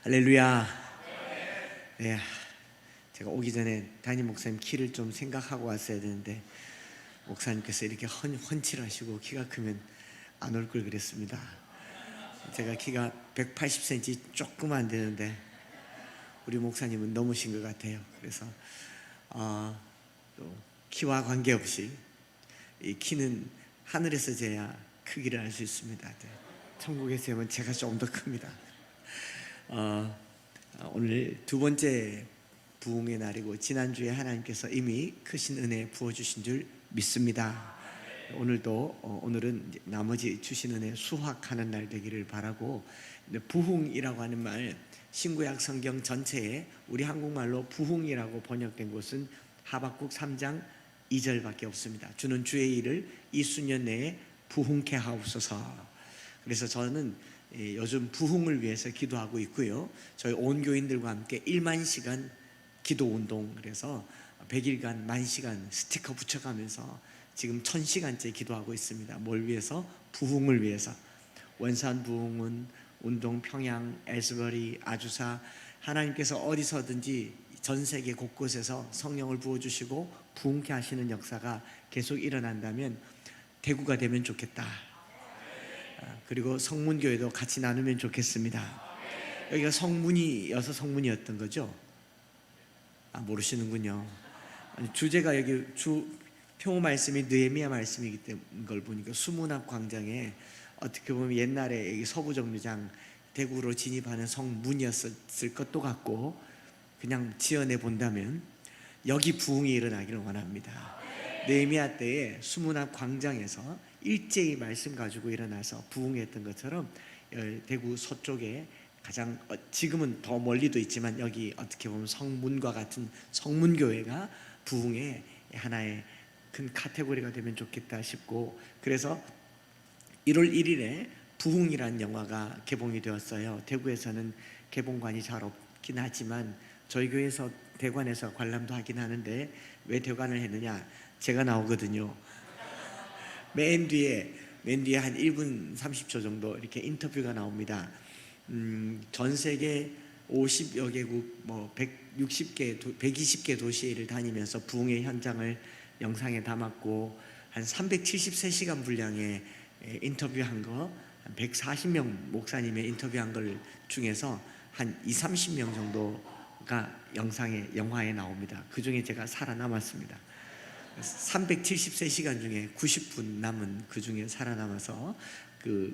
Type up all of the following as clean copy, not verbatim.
할렐루야. 네, 제가 오기 전에 담임 목사님 키를 좀 생각하고 왔어야 되는데 목사님께서 이렇게 헌칠하시고 키가 크면 안 올 걸 그랬습니다. 제가 키가 180cm 조금 안 되는데 우리 목사님은 넘으신 것 같아요. 그래서 또 키와 관계없이 이 키는 하늘에서 재야 크기를 알 수 있습니다. 천국에서 보면 제가 좀 더 큽니다. 오늘 두 번째 부흥의 날이고 지난주에 하나님께서 이미 크신 은혜 부어주신 줄 믿습니다. 오늘은 나머지 주신 은혜 수확하는 날 되기를 바라고, 부흥이라고 하는 말, 신구약 성경 전체에 우리 한국말로 부흥이라고 번역된 곳은 하박국 3장 2절밖에 없습니다. 주는 주의 일을 이 수년 내에 부흥케 하옵소서. 그래서 저는 요즘 부흥을 위해서 기도하고 있고요. 저희 온 교인들과 함께 1만 시간 기도 운동, 그래서 100일간 10,000시간 스티커 붙여가면서 지금 1000시간째 기도하고 있습니다. 뭘 위해서? 부흥을 위해서. 원산 부흥은 운동, 평양, 에스버리, 아주사, 하나님께서 어디서든지 전 세계 곳곳에서 성령을 부어주시고 부흥케 하시는 역사가 계속 일어난다면 대구가 되면 좋겠다. 그리고 성문교회도 같이 나누면 좋겠습니다. 여기가 성문이어서 성문이었던 거죠? 모르시는군요. 주제가 여기 표어 말씀이 느헤미야 말씀이기 때문에 걸 보니까 수문 앞 광장에 어떻게 보면 옛날에 여기 서부정류장 대구로 진입하는 성문이었을 것도 같고, 그냥 지어내 본다면 여기 부흥이 일어나기를 원합니다. 느헤미야 때에 수문 앞 광장에서 일제히 말씀 가지고 일어나서 부흥했던 것처럼 대구 서쪽에 가장, 지금은 더 멀리도 있지만 여기 어떻게 보면 성문과 같은 성문교회가 부흥의 하나의 큰 카테고리가 되면 좋겠다 싶고, 그래서 1월 1일에 부흥이라는 영화가 개봉이 되었어요. 대구에서는 개봉관이 잘 없긴 하지만 저희 교회에서 대관에서 관람도 하긴 하는데, 왜 대관을 했느냐, 제가 나오거든요. 맨 뒤에 한 1분 30초 정도 이렇게 인터뷰가 나옵니다. 전 세계 50여 개국 120개 도시를 다니면서 부흥의 현장을 영상에 담았고, 한 373시간 분량의 인터뷰한 거, 한 140명 목사님의 인터뷰한 걸 중에서 한 20-30명 정도가 영화에 나옵니다. 그 중에 제가 살아남았습니다. 373시간 중에 90분 남은 그 중에 살아남아서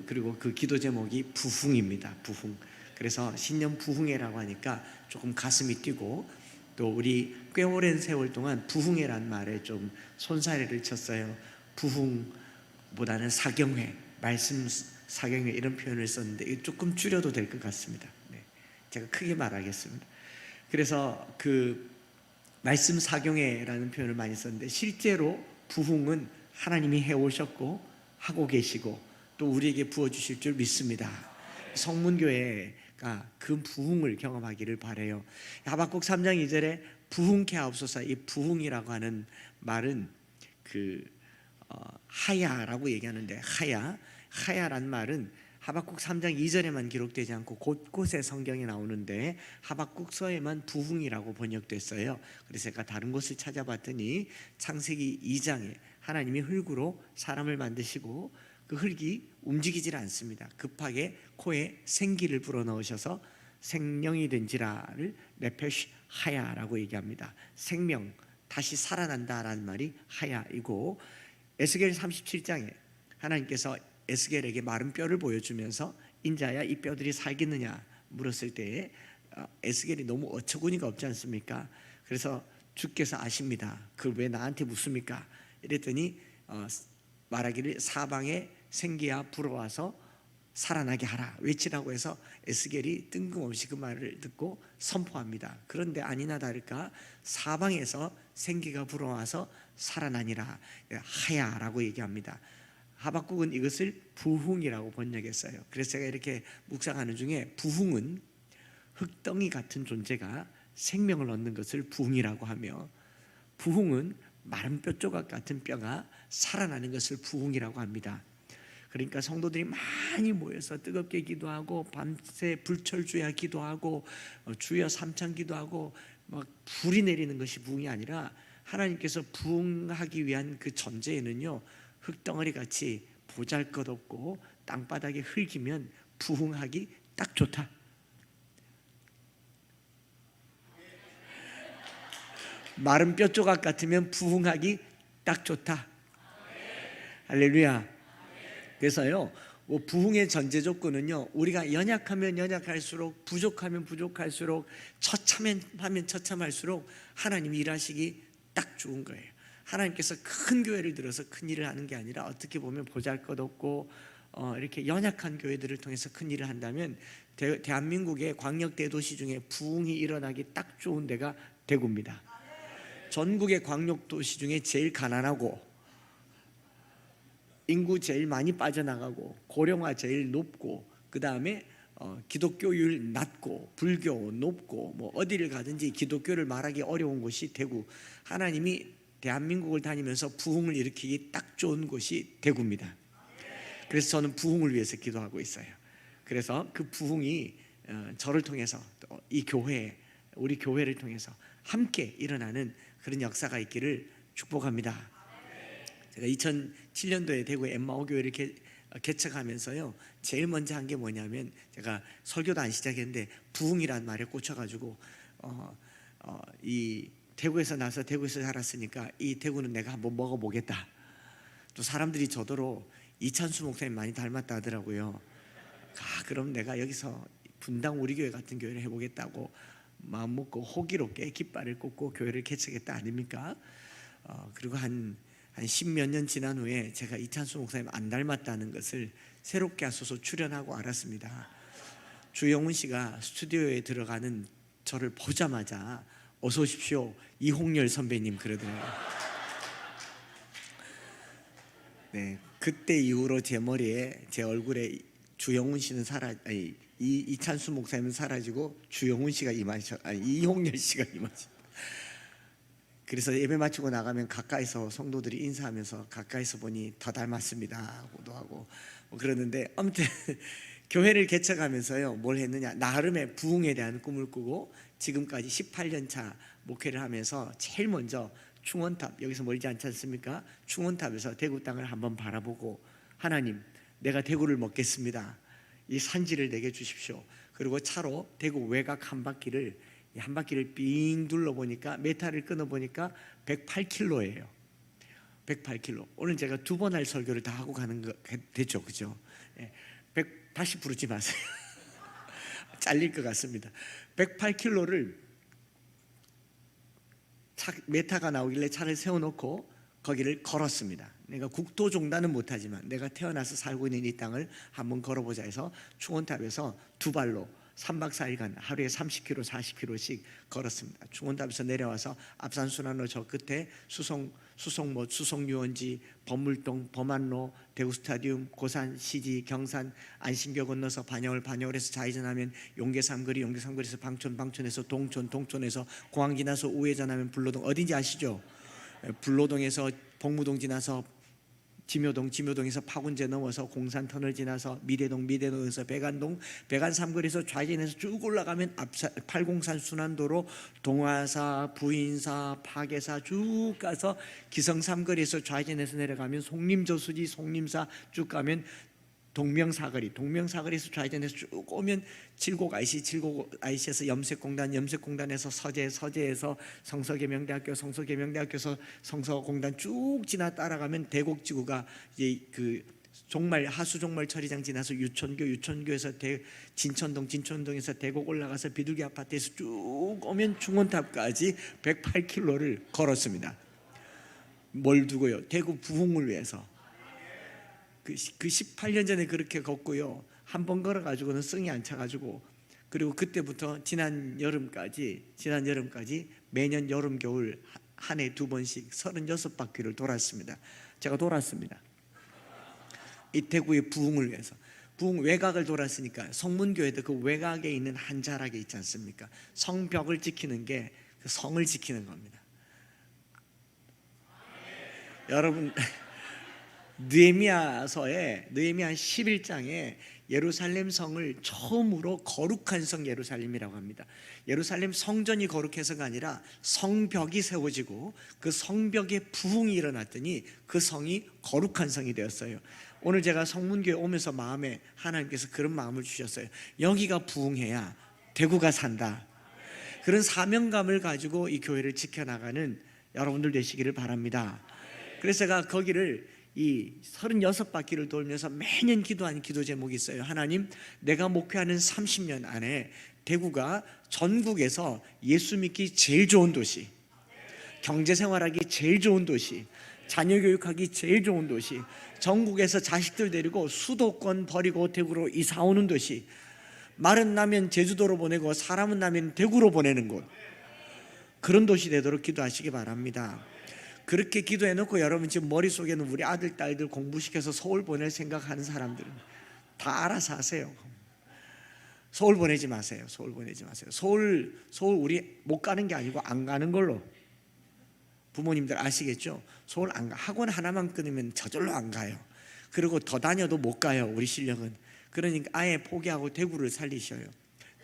그리고 그 기도 제목이 부흥입니다. 부흥. 그래서 신년 부흥회라고 하니까 조금 가슴이 뛰고, 또 우리 꽤 오랜 세월 동안 부흥회란 말에 좀 손사래를 쳤어요. 부흥보다는 사경회, 말씀 사경회 이런 표현을 썼는데 조금 줄여도 될 것 같습니다. 제가 크게 말하겠습니다. 그래서 말씀 사경회라는 표현을 많이 썼는데, 실제로 부흥은 하나님이 해오셨고 하고 계시고 또 우리에게 부어주실 줄 믿습니다. 성문교회가 그 부흥을 경험하기를 바라요. 하박국 3장 2절에 부흥케 하옵소서, 이 부흥이라고 하는 말은 하야라고 얘기하는데, 하야란 말은 하박국 3장 2절에만 기록되지 않고 곳곳에 성경에 나오는데 하박국서에만 부흥이라고 번역됐어요. 그래서 제가 다른 곳을 찾아봤더니 창세기 2장에 하나님이 흙으로 사람을 만드시고 그 흙이 움직이질 않습니다. 급하게 코에 생기를 불어넣으셔서 생명이 된지라를 네페시 하야라고 얘기합니다. 생명, 다시 살아난다라는 말이 하야이고, 에스겔 37장에 하나님께서 에스겔에게 마른 뼈를 보여주면서 인자야 이 뼈들이 살겠느냐 물었을 때에 에스겔이 너무 어처구니가 없지 않습니까? 그래서 주께서 아십니다. 그걸 왜 나한테 묻습니까? 이랬더니 말하기를 사방에 생기야 불어와서 살아나게 하라 외치라고 해서 에스겔이 뜬금없이 그 말을 듣고 선포합니다. 그런데 아니나 다를까 사방에서 생기가 불어와서 살아나니라, 하야라고 얘기합니다. 하박국은 이것을 부흥이라고 번역했어요. 그래서 제가 이렇게 묵상하는 중에 부흥은 흙덩이 같은 존재가 생명을 얻는 것을 부흥이라고 하며, 부흥은 마른 뼈조각 같은 뼈가 살아나는 것을 부흥이라고 합니다. 그러니까 성도들이 많이 모여서 뜨겁게 기도하고 밤새 불철주야 기도하고 주여 삼창 기도하고 막 불이 내리는 것이 부흥이 아니라 하나님께서 부흥하기 위한 그 전제에는요, 흙덩어리 같이 보잘것없고 땅바닥에 흙이면 부흥하기 딱 좋다. 마른 뼈 조각 같으면 부흥하기 딱 좋다. 할렐루야. 그래서요, 부흥의 전제 조건은요, 우리가 연약하면 연약할수록, 부족하면 부족할수록, 처참하면 처참할수록 하나님이 일하시기 딱 좋은 거예요. 하나님께서 큰 교회를 들어서 큰 일을 하는 게 아니라 어떻게 보면 보잘것없고 이렇게 연약한 교회들을 통해서 큰 일을 한다면 대한민국의 광역 대도시 중에 부흥이 일어나기 딱 좋은 데가 대구입니다. 전국의 광역 도시 중에 제일 가난하고 인구 제일 많이 빠져나가고 고령화 제일 높고, 그 다음에 기독교율 낮고 불교 높고, 뭐 어디를 가든지 기독교를 말하기 어려운 곳이 대구. 하나님이 대한민국을 다니면서 부흥을 일으키기 딱 좋은 곳이 대구입니다. 그래서 저는 부흥을 위해서 기도하고 있어요. 그래서 그 부흥이 저를 통해서 또 이 교회, 우리 교회를 통해서 함께 일어나는 그런 역사가 있기를 축복합니다. 제가 2007년도에 대구에 엠마오 교회를 개척하면서요, 제일 먼저 한 게 뭐냐면, 제가 설교도 안 시작했는데 부흥이라는 말에 꽂혀가지고 이 대구에서 나서 대구에서 자랐으니까 이 대구는 내가 한번 먹어보겠다. 또 사람들이 저더러 이찬수 목사님 많이 닮았다 하더라고요. 그럼 내가 여기서 분당 우리 교회 같은 교회를 해보겠다고 마음 먹고 호기롭게 깃발을 꽂고 교회를 개척했다 아닙니까? 그리고 한 10몇 년 지난 후에 제가 이찬수 목사님 안 닮았다는 것을 새롭게 하소서 출연하고 알았습니다. 주영훈 씨가 스튜디오에 들어가는 저를 보자마자 어서 오십시오 이홍렬 선배님 그러더라고요. 네, 그때 이후로 제 머리에, 제 얼굴에 주영훈 씨는 이찬수 목사님은 사라지고 주영훈 씨가 이홍렬 씨가 임하셨. 그래서 예배 마치고 나가면 가까이서 성도들이 인사하면서 가까이서 보니 더 닮았습니다 하고도 하고 그러는데, 아무튼 교회를 개척하면서요 뭘 했느냐, 나름의 부흥에 대한 꿈을 꾸고 지금까지 18년 차 목회를 하면서 제일 먼저 충원탑, 여기서 멀지 않지 않습니까? 충원탑에서 대구 땅을 한번 바라보고, 하나님 내가 대구를 먹겠습니다, 이 산지를 내게 주십시오. 그리고 차로 대구 외곽 한 바퀴를 빙 둘러보니까, 메타를 끊어보니까 108km예요 108km. 오늘 제가 2번 할 설교를 다 하고 가는 거 됐죠, 그죠? 다시 부르지 마세요. 잘릴 것 같습니다. 108km를 메타가 나오길래 차를 세워놓고 거기를 걸었습니다. 내가 국토종단은 못하지만 내가 태어나서 살고 있는 이 땅을 한번 걸어보자 해서 충원탑에서 두 발로 3박 4일간 하루에 30km, 40km씩 걸었습니다. 충원탑에서 내려와서 압산순환로 저 끝에 수송못, 수송유원지, 범물동, 범안로, 대구스타디움, 고산, 시지, 경산, 안신교 건너서 반야월에서 좌회전하면 용계삼거리, 용계삼거리에서 방촌, 방촌에서 동촌, 동촌에서 공항 지나서 우회전하면 불로동. 어딘지 아시죠? 불로동에서 복무동 지나서 지묘동, 지묘동에서 파군제 넘어서 공산 터널 지나서 미대동, 미대동에서 백안동, 백안 삼거리에서 좌진해서 쭉 올라가면 팔공산 순환도로 동화사, 부인사, 파계사 쭉 가서 기성 삼거리에서 좌진해서 내려가면 송림저수지, 송림사 쭉 가면 동명사거리, 동명사거리에서 좌회전해서 쭉 오면 칠곡 IC, 칠곡 IC에서 염색공단, 염색공단에서 서재, 서재에서 성서계명대학교, 성서계명대학교에서 성서공단 쭉 지나 따라가면 대곡지구가 이제 그 종말, 하수종말 처리장 지나서 유천교, 유천교에서 진천동, 진천동에서 대곡 올라가서 비둘기 아파트에서 쭉 오면 충원탑까지 108km를 걸었습니다. 뭘 두고요? 대구 부흥을 위해서. 그 18년 전에 그렇게 걷고요, 한 번 걸어가지고는 성이 안 차가지고, 그리고 그때부터 지난 여름까지 매년 여름 겨울 한 해 2번씩 36바퀴를 돌았습니다. 제가 돌았습니다. 이 대구의 부흥을 위해서. 부흥 외곽을 돌았으니까 성문교회도 그 외곽에 있는 한 자락에 있지 않습니까? 성벽을 지키는 게 그 성을 지키는 겁니다. 여러분 느헤미야 11장에 예루살렘 성을 처음으로 거룩한 성 예루살렘이라고 합니다. 예루살렘 성전이 거룩해서가 아니라 성벽이 세워지고 그 성벽에 부흥이 일어났더니 그 성이 거룩한 성이 되었어요. 오늘 제가 성문교회 오면서 마음에 하나님께서 그런 마음을 주셨어요. 여기가 부흥해야 대구가 산다. 그런 사명감을 가지고 이 교회를 지켜나가는 여러분들 되시기를 바랍니다. 그래서 제가 거기를 이 36바퀴를 돌면서 매년 기도하는 기도 제목이 있어요. 하나님, 내가 목회하는 30년 안에 대구가 전국에서 예수 믿기 제일 좋은 도시, 경제생활하기 제일 좋은 도시, 자녀교육하기 제일 좋은 도시, 전국에서 자식들 데리고 수도권 버리고 대구로 이사 오는 도시, 말은 나면 제주도로 보내고 사람은 나면 대구로 보내는 곳, 그런 도시 되도록 기도하시기 바랍니다. 그렇게 기도해놓고 여러분 지금 머릿속에는 우리 아들 딸들 공부시켜서 서울 보낼 생각하는 사람들은 다 알아서 하세요. 서울 보내지 마세요. 서울 보내지 마세요. 서울 우리 못 가는 게 아니고 안 가는 걸로. 부모님들 아시겠죠? 서울 안 가. 학원 하나만 끊으면 저절로 안 가요. 그리고 더 다녀도 못 가요. 우리 실력은. 그러니까 아예 포기하고 대구를 살리셔요.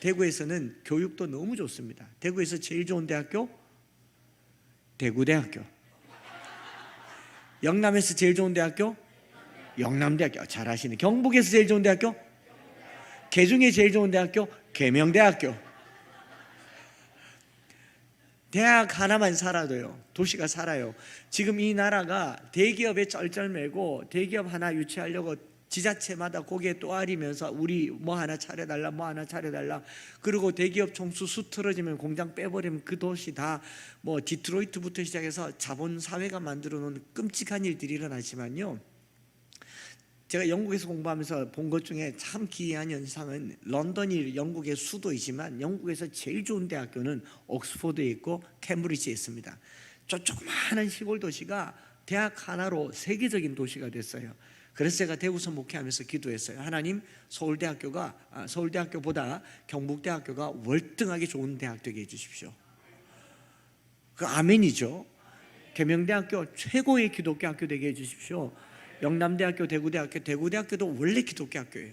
대구에서는 교육도 너무 좋습니다. 대구에서 제일 좋은 대학교? 대구대학교. 영남에서 제일 좋은 대학교? 영남대학교. 잘 아시네. 경북에서 제일 좋은 대학교? 계중에 제일 좋은 대학교? 계명대학교. 대학 하나만 살아도요, 도시가 살아요. 지금 이 나라가 대기업에 쩔쩔매고 대기업 하나 유치하려고 지자체마다 고개 또아리면서 우리 뭐 하나 차려달라, 뭐 하나 차려달라. 그리고 대기업 총수 수 틀어지면 공장 빼버리면 그 도시 다 뭐 디트로이트부터 시작해서 자본사회가 만들어 놓은 끔찍한 일들이 일어나지만요, 제가 영국에서 공부하면서 본 것 중에 참 기이한 현상은, 런던이 영국의 수도이지만 영국에서 제일 좋은 대학교는 옥스포드에 있고 캠브리지에 있습니다. 저 조그마한 시골 도시가 대학 하나로 세계적인 도시가 됐어요. 그래서 제가 대구서 목회하면서 기도했어요. 하나님, 서울대학교보다 경북대학교가 월등하게 좋은 대학 되게 해주십시오. 그 아멘이죠. 계명대학교 최고의 기독교 학교 되게 해주십시오. 영남대학교, 대구대학교도 원래 기독교 학교예요.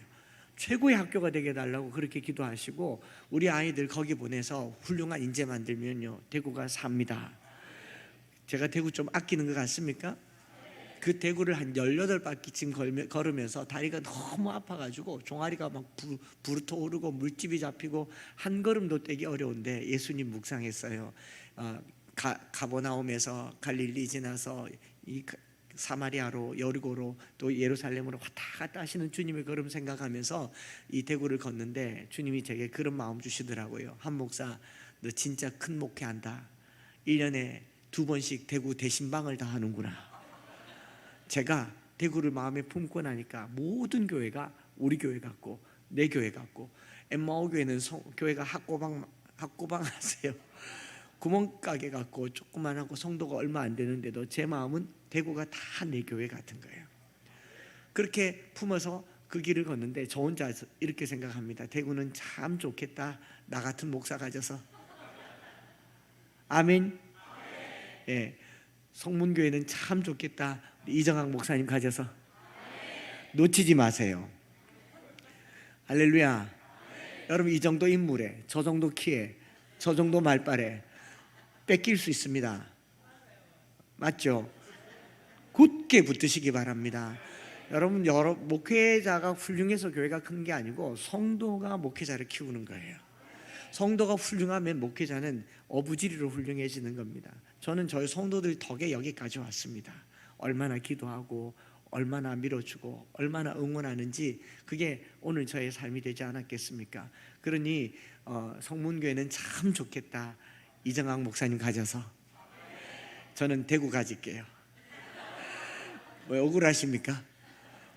최고의 학교가 되게 해달라고 그렇게 기도하시고, 우리 아이들 거기 보내서 훌륭한 인재 만들면요, 대구가 삽니다. 제가 대구 좀 아끼는 것 같습니까? 그 대구를 한 18바퀴쯤 걸으면서 다리가 너무 아파가지고 종아리가 막 부르터 오르고 물집이 잡히고 한 걸음도 떼기 어려운데 예수님 묵상했어요. 가버나움에서 갈릴리 지나서 이 사마리아로, 여리고로, 또 예루살렘으로 왔다 갔다 하시는 주님의 걸음 생각하면서 이 대구를 걷는데 주님이 제게 그런 마음 주시더라고요. 한 목사, 너 진짜 큰 목회한다. 1년에 2번씩 대구 대신방을 다 하는구나. 제가 대구를 마음에 품고 나니까 모든 교회가 우리 교회 같고 내 교회 같고, 엠마오 교회는 교회가 학고방 하세요. 구멍가게 같고 조그만하고 성도가 얼마 안 되는데도 제 마음은 대구가 다 내 교회 같은 거예요. 그렇게 품어서 그 길을 걷는데 저 혼자 이렇게 생각합니다. 대구는 참 좋겠다, 나 같은 목사 가져서. 아멘. 예, 성문교회는 참 좋겠다, 이정학 목사님 가져서. 놓치지 마세요. 할렐루야. 여러분, 이 정도 인물에, 저 정도 키에, 저 정도 말빨에 뺏길 수 있습니다. 맞죠? 굳게 붙으시기 바랍니다. 여러분, 목회자가 훌륭해서 교회가 큰 게 아니고 성도가 목회자를 키우는 거예요. 성도가 훌륭하면 목회자는 어부지리로 훌륭해지는 겁니다. 저는 저희 성도들 덕에 여기까지 왔습니다. 얼마나 기도하고 얼마나 밀어주고 얼마나 응원하는지, 그게 오늘 저의 삶이 되지 않았겠습니까? 그러니 성문교회는 참 좋겠다, 이정학 목사님 가져서. 저는 대구 가질게요. 왜 억울하십니까?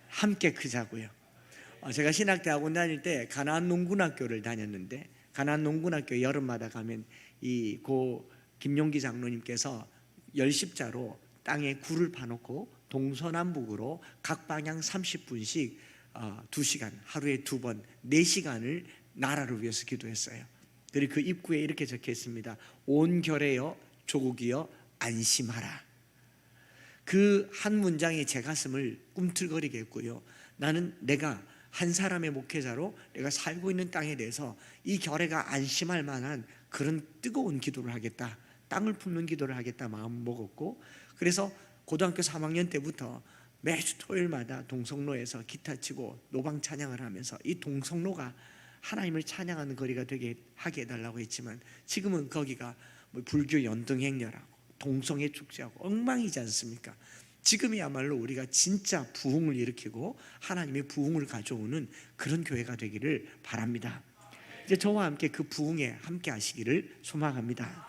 함께 크자고요. 제가 신학대학원 다닐 때 가나안 농군학교를 다녔는데, 가나안 농군학교 여름마다 가면 이 고 김용기 장로님께서 열십자로 땅에 굴을 파놓고 동서남북으로 각 방향 30분씩 2시간, 하루에 2번 4시간을 나라를 위해서 기도했어요. 그리고 그 입구에 이렇게 적혀 있습니다. 온 결에여 조국이여 안심하라. 그 한 문장이 제 가슴을 꿈틀거리게 했고요. 나는 내가 한 사람의 목회자로 내가 살고 있는 땅에 대해서 이 결례가 안심할 만한 그런 뜨거운 기도를 하겠다, 땅을 품는 기도를 하겠다 마음 먹었고, 그래서 고등학교 3학년 때부터 매주 토요일마다 동성로에서 기타 치고 노방 찬양을 하면서 이 동성로가 하나님을 찬양하는 거리가 되게 하게 해달라고 했지만, 지금은 거기가 뭐 불교 연등행렬하고 동성애 축제하고 엉망이지 않습니까? 지금이야말로 우리가 진짜 부흥을 일으키고 하나님의 부흥을 가져오는 그런 교회가 되기를 바랍니다. 이제 저와 함께 그 부흥에 함께 하시기를 소망합니다.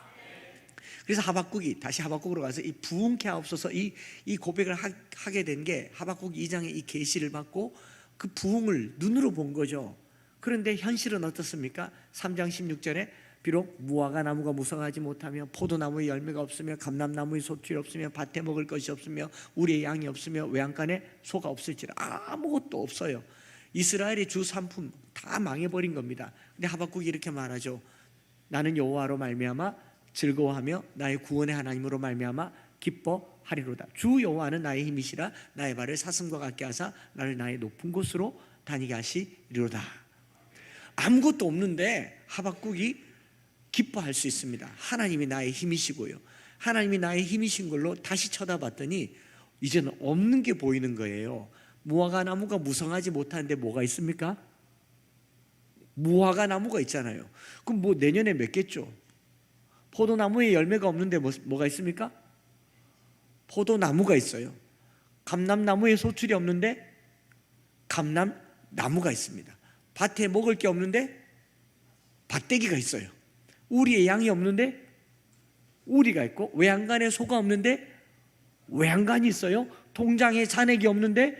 그래서 하박국이 다시 하박국으로 가서 이 부흥케 하옵소서 이 고백을 하게 된 게 하박국 2장의 이 계시를 받고 그 부흥을 눈으로 본 거죠. 그런데 현실은 어떻습니까? 3장 16절에 비록 무화과 나무가 무성하지 못하며 포도나무에 열매가 없으며 감람나무에 소출이 없으며 밭에 먹을 것이 없으며 우리의 양이 없으며 외양간에 소가 없을지라, 아무것도 없어요. 이스라엘의 주 산품 다 망해버린 겁니다. 근데 하박국이 이렇게 말하죠. 나는 여호와로 말미암아 즐거워하며 나의 구원의 하나님으로 말미암아 기뻐하리로다. 주 여호와는 나의 힘이시라. 나의 발을 사슴과 같게 하사 나를 나의 높은 곳으로 다니게 하시리로다. 아무것도 없는데 하박국이 기뻐할 수 있습니다. 하나님이 나의 힘이시고요. 하나님이 나의 힘이신 걸로 다시 쳐다봤더니 이제는 없는 게 보이는 거예요. 무화과 나무가 무성하지 못하는데 뭐가 있습니까? 무화과 나무가 있잖아요. 그럼 뭐 내년에 맺겠죠. 포도나무에 열매가 없는데 뭐가 있습니까? 포도나무가 있어요. 감람나무에 소출이 없는데 감람나무가 있습니다. 밭에 먹을 게 없는데 밭대기가 있어요. 우리의 양이 없는데 우리가 있고, 외양간에 소가 없는데 외양간이 있어요. 통장에 잔액이 없는데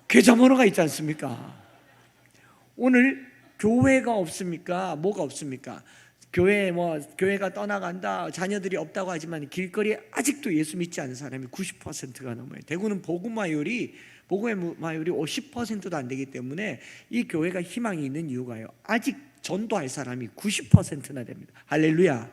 계좌번호가 있지 않습니까? 오늘 교회가 없습니까? 뭐가 없습니까? 교회가 떠나간다, 자녀들이 없다고 하지만 길거리에 아직도 예수 믿지 않는 사람이 90%가 넘어요. 대구는 복음화율이 50%도 안 되기 때문에 이 교회가 희망이 있는 이유가요, 아직 전도할 사람이 90%나 됩니다. 할렐루야.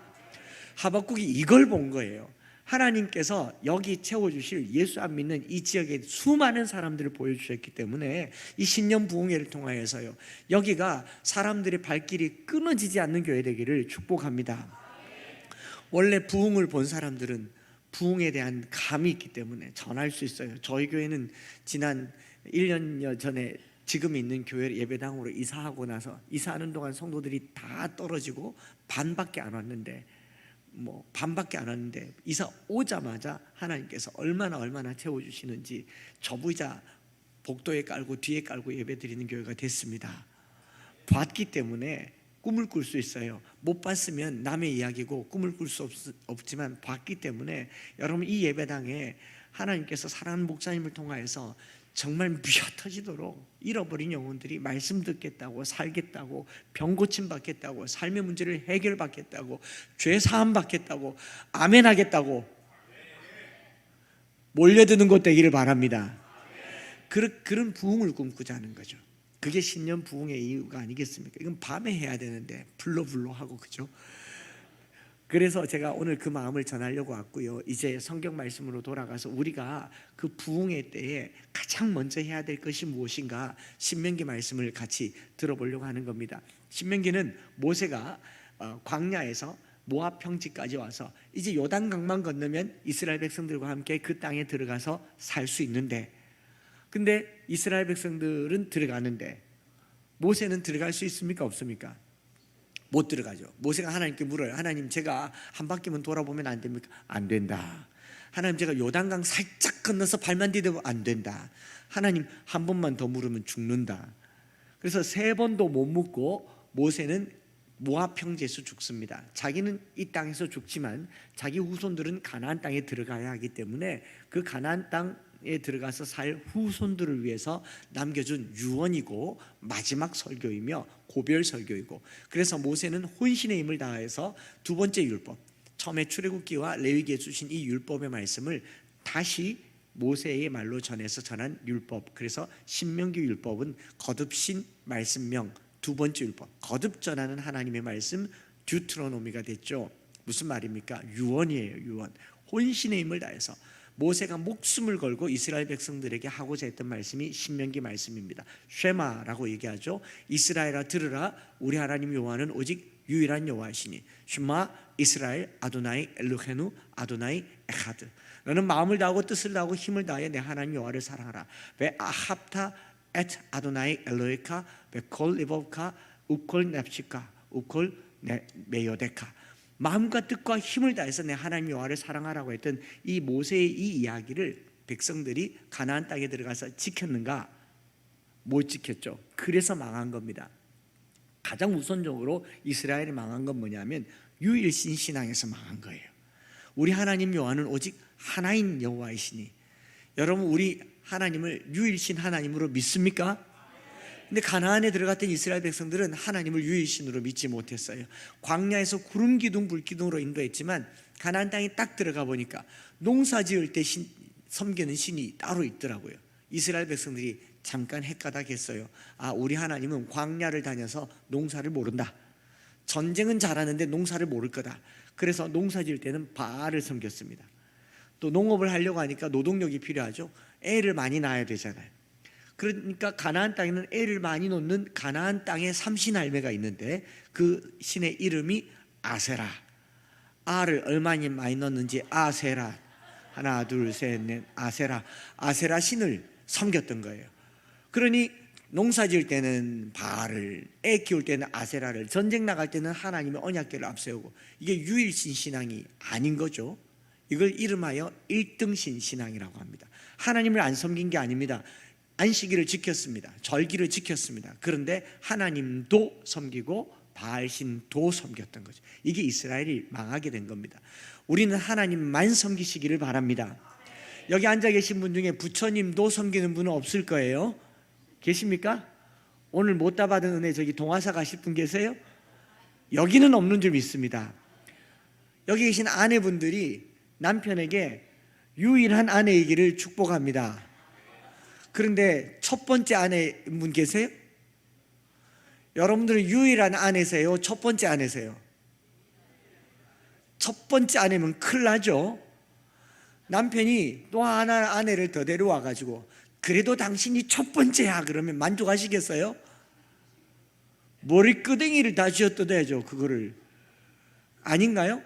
하박국이 이걸 본 거예요. 하나님께서 여기 채워주실 예수 안 믿는 이 지역에 수많은 사람들을 보여주셨기 때문에 이 신년 부흥회를 통하여서요, 여기가 사람들의 발길이 끊어지지 않는 교회 되기를 축복합니다. 원래 부흥을 본 사람들은 부흥에 대한 감이 있기 때문에 전할 수 있어요. 저희 교회는 지난 1년여 전에 지금 있는 교회 예배당으로 이사하고 나서 이사하는 동안 성도들이 다 떨어지고 반밖에 안 왔는데 이사 오자마자 하나님께서 얼마나 채워주시는지 저부자 복도에 깔고 뒤에 깔고 예배 드리는 교회가 됐습니다. 봤기 때문에 꿈을 꿀 수 있어요. 못 봤으면 남의 이야기고 꿈을 꿀 수 없지만 봤기 때문에 여러분, 이 예배당에 하나님께서 사랑하는 목사님을 통하여서 정말 미어터지도록 잃어버린 영혼들이 말씀 듣겠다고, 살겠다고, 병 고침 받겠다고, 삶의 문제를 해결받겠다고, 죄 사함 받겠다고, 아멘 하겠다고 몰려드는 것 되기를 바랍니다. 그런 부흥을 꿈꾸자는 거죠. 그게 신년 부흥의 이유가 아니겠습니까? 이건 밤에 해야 되는데 불러 하고, 그죠? 그래서 제가 오늘 그 마음을 전하려고 왔고요. 이제 성경 말씀으로 돌아가서 우리가 그 부흥의 때에 가장 먼저 해야 될 것이 무엇인가, 신명기 말씀을 같이 들어보려고 하는 겁니다. 신명기는 모세가 광야에서 모압 평지까지 와서 이제 요단강만 건너면 이스라엘 백성들과 함께 그 땅에 들어가서 살 수 있는데, 근데 이스라엘 백성들은 들어가는데 모세는 들어갈 수 있습니까? 없습니까? 못 들어가죠. 모세가 하나님께 물어요. 하나님, 제가 한 바퀴만 돌아보면 안 됩니까? 안 된다. 하나님, 제가 요단강 살짝 건너서 발만 디디면 안 된다. 하나님, 한 번만 더 물으면 죽는다. 그래서 3번도 못 묻고 모세는 모압 평지에서 죽습니다. 자기는 이 땅에서 죽지만 자기 후손들은 가나안 땅에 들어가야 하기 때문에 그 가나안 땅에 들어가서 살 후손들을 위해서 남겨준 유언이고 마지막 설교이며 고별 설교이고, 그래서 모세는 혼신의 힘을 다해서 두 번째 율법, 처음에 출애굽기와 레위기에 주신 이 율법의 말씀을 다시 모세의 말로 전해서 전한 율법, 그래서 신명기 율법은 거듭신 말씀명, 두 번째 율법, 거듭 전하는 하나님의 말씀 듀트로노미가 됐죠. 무슨 말입니까? 유언이에요. 유언. 혼신의 힘을 다해서 모세가 목숨을 걸고 이스라엘 백성들에게 하고자 했던 말씀이 신명기 말씀입니다. 쉐마라고 얘기하죠. 이스라엘아 들으라, 우리 하나님 여호와는 오직 유일한 여호와이시니 쉐마 이스라엘 아도나이 엘로헤누 아도나이 에하드. 너는 마음을 다하고 뜻을 다하고 힘을 다하여 내 하나님 여호와를 사랑하라. 베 아합타 엣 아도나이 엘로에카 베콜 리보카 우콜 냅시카 우콜 메요데카. 마음과 뜻과 힘을 다해서 내 하나님 여호와를 사랑하라고 했던 이 모세의 이 이야기를 백성들이 가나안 땅에 들어가서 지켰는가? 못 지켰죠. 그래서 망한 겁니다. 가장 우선적으로 이스라엘이 망한 건 뭐냐면 유일신 신앙에서 망한 거예요. 우리 하나님 여호와는 오직 하나인 여호와이시니, 여러분 우리 하나님을 유일신 하나님으로 믿습니까? 근데 가나안에 들어갔던 이스라엘 백성들은 하나님을 유일신으로 믿지 못했어요. 광야에서 구름 기둥 불 기둥으로 인도했지만 가나안 땅에 딱 들어가 보니까 농사 지을 때 섬기는 신이 따로 있더라고요. 이스라엘 백성들이 잠깐 헷가닥했어요. 아, 우리 하나님은 광야를 다녀서 농사를 모른다. 전쟁은 잘하는데 농사를 모를 거다. 그래서 농사 지을 때는 바알을 섬겼습니다. 또 농업을 하려고 하니까 노동력이 필요하죠. 애를 많이 낳아야 되잖아요. 그러니까 가나안 땅에는 애를 많이 놓는 가나안 땅의 삼신할매가 있는데 그 신의 이름이 아세라. 알을 얼마나 많이 넣는지 아세라. 하나 둘 셋 넷 아세라. 아세라 신을 섬겼던 거예요. 그러니 농사 지을 때는 바알을, 애 키울 때는 아세라를, 전쟁 나갈 때는 하나님의 언약궤를 앞세우고, 이게 유일신 신앙이 아닌 거죠. 이걸 이름하여 일등신 신앙이라고 합니다. 하나님을 안 섬긴 게 아닙니다. 안식일을 지켰습니다. 절기를 지켰습니다. 그런데 하나님도 섬기고 바알신도 섬겼던 거죠. 이게 이스라엘이 망하게 된 겁니다. 우리는 하나님만 섬기시기를 바랍니다. 여기 앉아 계신 분 중에 부처님도 섬기는 분은 없을 거예요. 계십니까? 오늘 못다 받은 은혜 저기 동화사 가실 분 계세요? 여기는 없는 줄 믿습니다. 여기 계신 아내분들이 남편에게 유일한 아내이기를 축복합니다. 그런데 첫 번째 아내분 계세요? 여러분들은 유일한 아내세요? 첫 번째 아내세요? 첫 번째 아내면 큰일 나죠. 남편이 또 하나 아내를 더 데려와 가지고 그래도 당신이 첫 번째야 그러면 만족하시겠어요? 머리끄댕이를 다 쥐어뜯어야죠. 그거를. 아닌가요?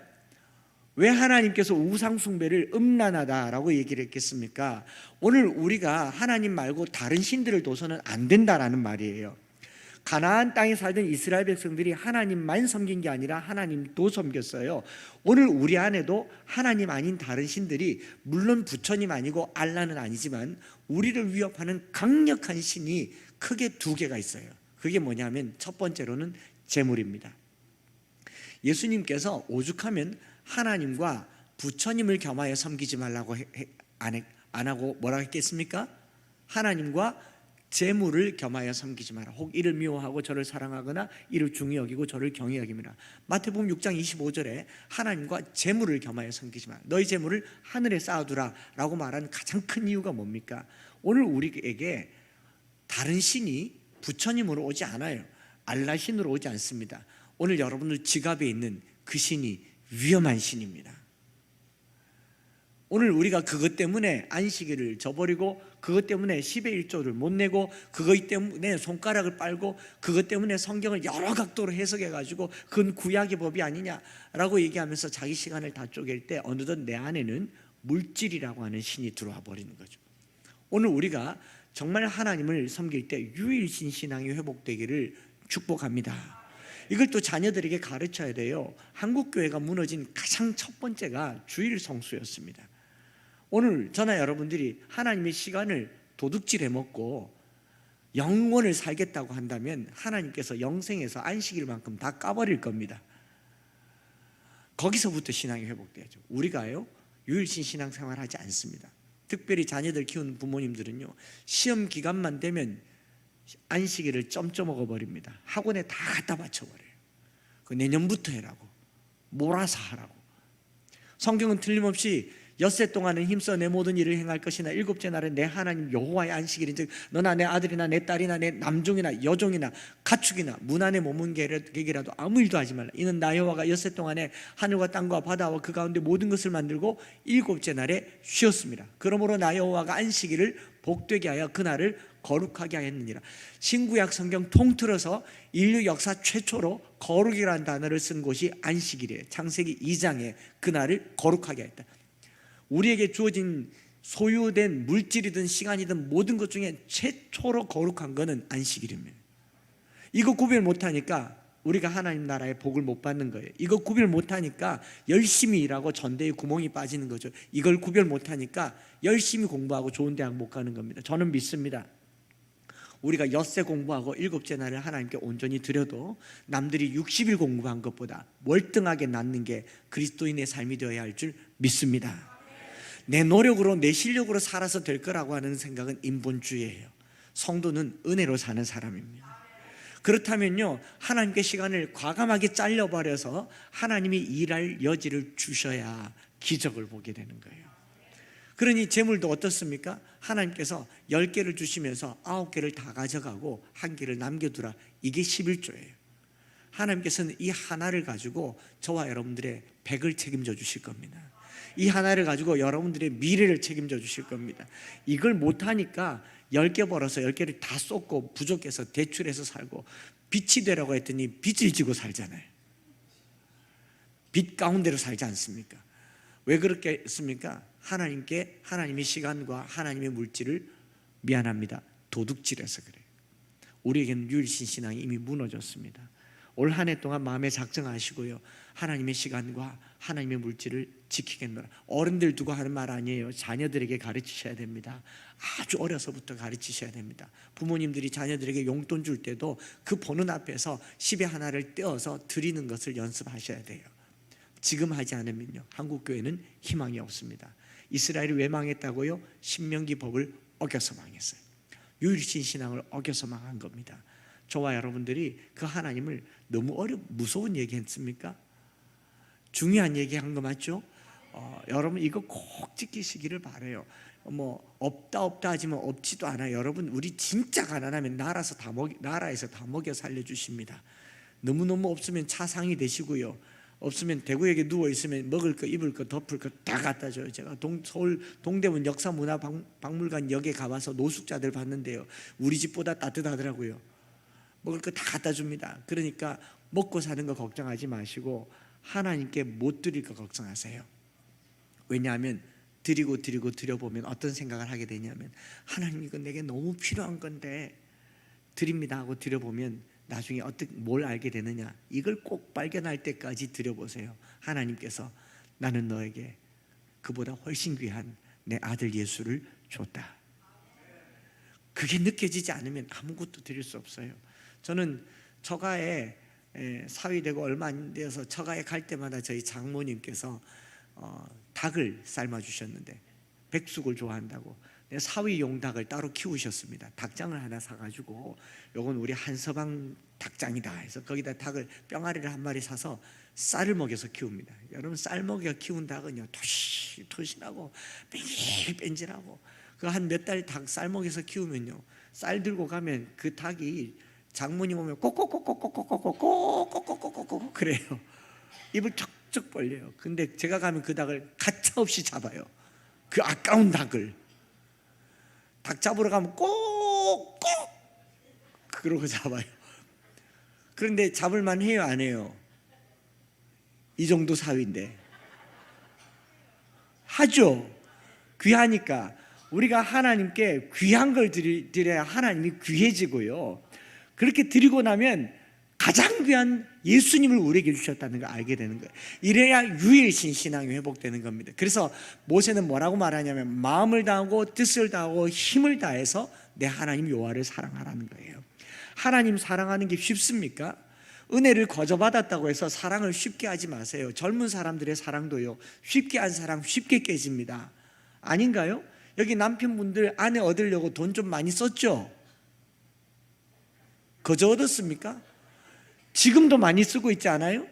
왜 하나님께서 우상 숭배를 음란하다라고 얘기를 했겠습니까? 오늘 우리가 하나님 말고 다른 신들을 둬서는 안 된다라는 말이에요. 가나안 땅에 살던 이스라엘 백성들이 하나님만 섬긴 게 아니라 하나님도 섬겼어요. 오늘 우리 안에도 하나님 아닌 다른 신들이, 물론 부처님 아니고 알라는 아니지만 우리를 위협하는 강력한 신이 크게 두 개가 있어요. 그게 뭐냐면 첫 번째로는 재물입니다. 예수님께서 오죽하면 하나님과 부처님을 겸하여 섬기지 말라고 안 하고 뭐라고 했겠습니까? 하나님과 재물을 겸하여 섬기지 마라. 혹 이를 미워하고 저를 사랑하거나 이를 중히 여기고 저를 경히 여김이라. 마태복음 6장 25절에 하나님과 재물을 겸하여 섬기지 마라. 너희 재물을 하늘에 쌓아두라 라고 말하는 가장 큰 이유가 뭡니까? 오늘 우리에게 다른 신이 부처님으로 오지 않아요. 알라 신으로 오지 않습니다. 오늘 여러분들 지갑에 있는 그 신이 위험한 신입니다. 오늘 우리가 그것 때문에 안식일을 저버리고, 그것 때문에 10의 1조를 못 내고, 그것 때문에 손가락을 빨고, 그것 때문에 성경을 여러 각도로 해석해가지고 그건 구약의 법이 아니냐라고 얘기하면서 자기 시간을 다 쪼갤 때 어느덧 내 안에는 물질이라고 하는 신이 들어와 버리는 거죠. 오늘 우리가 정말 하나님을 섬길 때 유일신 신앙이 회복되기를 축복합니다. 이걸 또 자녀들에게 가르쳐야 돼요. 한국 교회가 무너진 가장 첫 번째가 주일 성수였습니다. 오늘 저나 여러분들이 하나님의 시간을 도둑질해 먹고 영원을 살겠다고 한다면 하나님께서 영생에서 안식일만큼 다 까버릴 겁니다. 거기서부터 신앙이 회복돼야죠. 우리가요 유일신 신앙생활 하지 않습니다. 특별히 자녀들 키우는 부모님들은요, 시험 기간만 되면 안식일을 점점 먹어버립니다. 학원에 다 갖다 바쳐버려요. 그 내년부터 해라고, 몰아서 하라고. 성경은 틀림없이 엿새 동안은 힘써 내 모든 일을 행할 것이나 일곱째 날은 내 하나님 여호와의 안식일인즉 너나 내 아들이나 내 딸이나 내 남종이나 여종이나 가축이나 문 안에 머문 객이라도 아무 일도 하지 말라. 이는 나 여호와가 엿새 동안에 하늘과 땅과 바다와 그 가운데 모든 것을 만들고 일곱째 날에 쉬었습니다. 그러므로 나 여호와가 안식일을 복되게 하여 그날을 거룩하게 하였느니라. 신구약 성경 통틀어서 인류 역사 최초로 거룩이라는 단어를 쓴 곳이 안식일이에요. 창세기 2장에 그날을 거룩하게 했다. 우리에게 주어진 소유된 물질이든 시간이든 모든 것 중에 최초로 거룩한 것은 안식일입니다. 이거 구별 못하니까 우리가 하나님 나라의 복을 못 받는 거예요. 이거 구별 못하니까 열심히 일하고 전대에 구멍이 빠지는 거죠. 이걸 구별 못하니까 열심히 공부하고 좋은 대학 못 가는 겁니다. 저는 믿습니다. 우리가 엿새 공부하고 일곱째 날을 하나님께 온전히 드려도 남들이 60일 공부한 것보다 월등하게 낫는 게 그리스도인의 삶이 되어야 할 줄 믿습니다. 내 노력으로 내 실력으로 살아서 될 거라고 하는 생각은 인본주의예요. 성도는 은혜로 사는 사람입니다. 그렇다면요, 하나님께 시간을 과감하게 잘려버려서 하나님이 일할 여지를 주셔야 기적을 보게 되는 거예요. 그러니 재물도 어떻습니까? 하나님께서 10개를 주시면서 9개를 다 가져가고 1개를 남겨두라. 이게 11조예요. 하나님께서는 이 하나를 가지고 저와 여러분들의 100을 책임져 주실 겁니다. 이 하나를 가지고 여러분들의 미래를 책임져 주실 겁니다. 이걸 못하니까 10개 벌어서 10개를 다 쏟고 부족해서 대출해서 살고, 빚이 되라고 했더니 빚을 지고 살잖아요. 빚 가운데로 살지 않습니까? 왜 그렇게 했습니까? 하나님께 하나님의 시간과 하나님의 물질을, 미안합니다, 도둑질해서 그래요. 우리에게는 유일신 신앙이 이미 무너졌습니다. 올 한 해 동안 마음에 작정하시고요, 하나님의 시간과 하나님의 물질을 지키겠노라. 어른들 두고 하는 말 아니에요. 자녀들에게 가르치셔야 됩니다. 아주 어려서부터 가르치셔야 됩니다. 부모님들이 자녀들에게 용돈 줄 때도 그 보는 앞에서 10의 하나를 떼어서 드리는 것을 연습하셔야 돼요. 지금 하지 않으면요, 한국교회는 희망이 없습니다. 이스라엘이 왜 망했다고요? 신명기 법을 어겨서 망했어요. 유일신 신앙을 어겨서 망한 겁니다. 저와 여러분들이 그 하나님을 너무 무서운 얘기 했습니까? 중요한 얘기 한 거 맞죠? 여러분 이거 꼭 지키시기를 바라요. 없다 하지만 없지도 않아요. 여러분, 우리 진짜 가난하면 나라에서 다 먹여 살려주십니다. 너무너무 없으면 차상이 되시고요, 없으면 대구역에 누워있으면 먹을 거 입을 거 덮을 거 다 갖다 줘요. 제가 서울 동대문 역사문화박물관 역에 가봐서 노숙자들 봤는데요, 우리 집보다 따뜻하더라고요. 먹을 거 다 갖다 줍니다. 그러니까 먹고 사는 거 걱정하지 마시고 하나님께 못 드릴 거 걱정하세요. 왜냐하면 드려보면 어떤 생각을 하게 되냐면, 하나님 이거 내게 너무 필요한 건데 드립니다 하고 드려보면 나중에 뭘 알게 되느냐, 이걸 꼭 발견할 때까지 드려보세요. 하나님께서 나는 너에게 그보다 훨씬 귀한 내 아들 예수를 줬다. 그게 느껴지지 않으면 아무것도 드릴 수 없어요. 저는 처가에 사위되고 얼마 안 되어서 처가에 갈 때마다 저희 장모님께서 닭을 삶아주셨는데, 백숙을 좋아한다고 사위용 닭을 따로 키우셨습니다. 닭장을 하나 사가지고 요건 우리 한서방 닭장이다 해서 거기다 닭을, 뿅아리를 한 마리 사서 쌀을 먹여서 키웁니다. 여러분, 쌀 먹여 키운 닭은요 토실토실하고 뺀질뺀질하고, 그 한 몇 달 닭 쌀 먹여서 키우면요, 쌀 들고 가면 그 닭이 장모님 오면 꼭꼭꼭꼭꼭꼭꼭꼭꼭꼭꼭꼭꼭꼭 그래요. 입을 쩍쩍 벌려요. 근데 제가 가면 그 닭을 가차없이 잡아요. 그 아까운 닭을. 닭 잡으러 가면 꼭꼭 그러고 잡아요. 그런데 잡을만 해요, 안 해요? 이 정도 사위인데 하죠. 귀하니까. 우리가 하나님께 귀한 걸 드려야 하나님이 귀해지고요, 그렇게 드리고 나면 가장 귀한 예수님을 우리에게 주셨다는 걸 알게 되는 거예요. 이래야 유일신 신앙이 회복되는 겁니다. 그래서 모세는 뭐라고 말하냐면, 마음을 다하고 뜻을 다하고 힘을 다해서 내 하나님 여호와를 사랑하라는 거예요. 하나님 사랑하는 게 쉽습니까? 은혜를 거저받았다고 해서 사랑을 쉽게 하지 마세요. 젊은 사람들의 사랑도요, 쉽게 한 사랑 쉽게 깨집니다. 아닌가요? 여기 남편분들 아내 얻으려고 돈 좀 많이 썼죠? 거저 얻었습니까? 지금도 많이 쓰고 있지 않아요?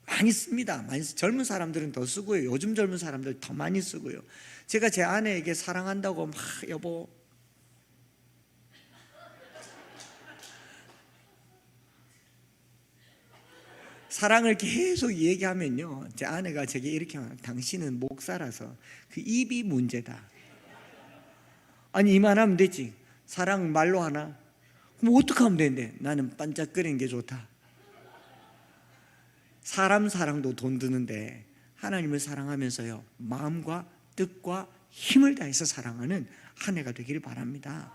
많이 씁니다. 젊은 사람들은 더 쓰고요. 요즘 젊은 사람들 더 많이 쓰고요. 제가 제 아내에게 사랑한다고 막 여보 사랑을 계속 얘기하면요, 제 아내가 제게 이렇게 말해요. 당신은 목사라서 그 입이 문제다. 아니 이만하면 되지. 사랑 말로 하나? 그럼 어떻게 하면 되는데? 나는 반짝거리는 게 좋다. 사람 사랑도 돈 드는데 하나님을 사랑하면서요, 마음과 뜻과 힘을 다해서 사랑하는 한 해가 되기를 바랍니다.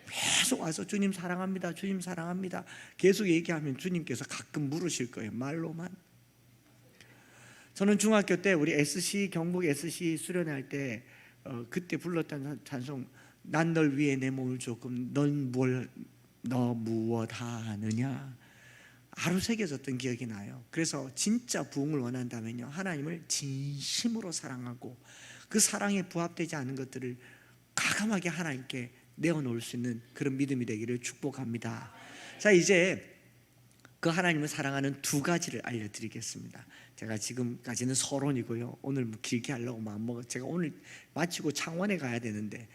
계속 와서 주님 사랑합니다, 주님 사랑합니다 계속 얘기하면 주님께서 가끔 물으실 거예요, 말로만. 저는 중학교 때 우리 SC 경북 SC 수련회 때 그때 불렀던 찬송, 난 널 위해 내 몸을 조금 너 무엇 하느냐, 하루 새겨졌던 기억이 나요. 그래서 진짜 부흥을 원한다면요, 하나님을 진심으로 사랑하고 그 사랑에 부합되지 않은 것들을 과감하게 하나님께 내어놓을 수 있는 그런 믿음이 되기를 축복합니다. 자, 이제 그 하나님을 사랑하는 두 가지를 알려드리겠습니다. 제가 지금까지는 서론이고요, 오늘 뭐 길게 하려고 마음먹어. 제가 오늘 마치고 창원에 가야 되는데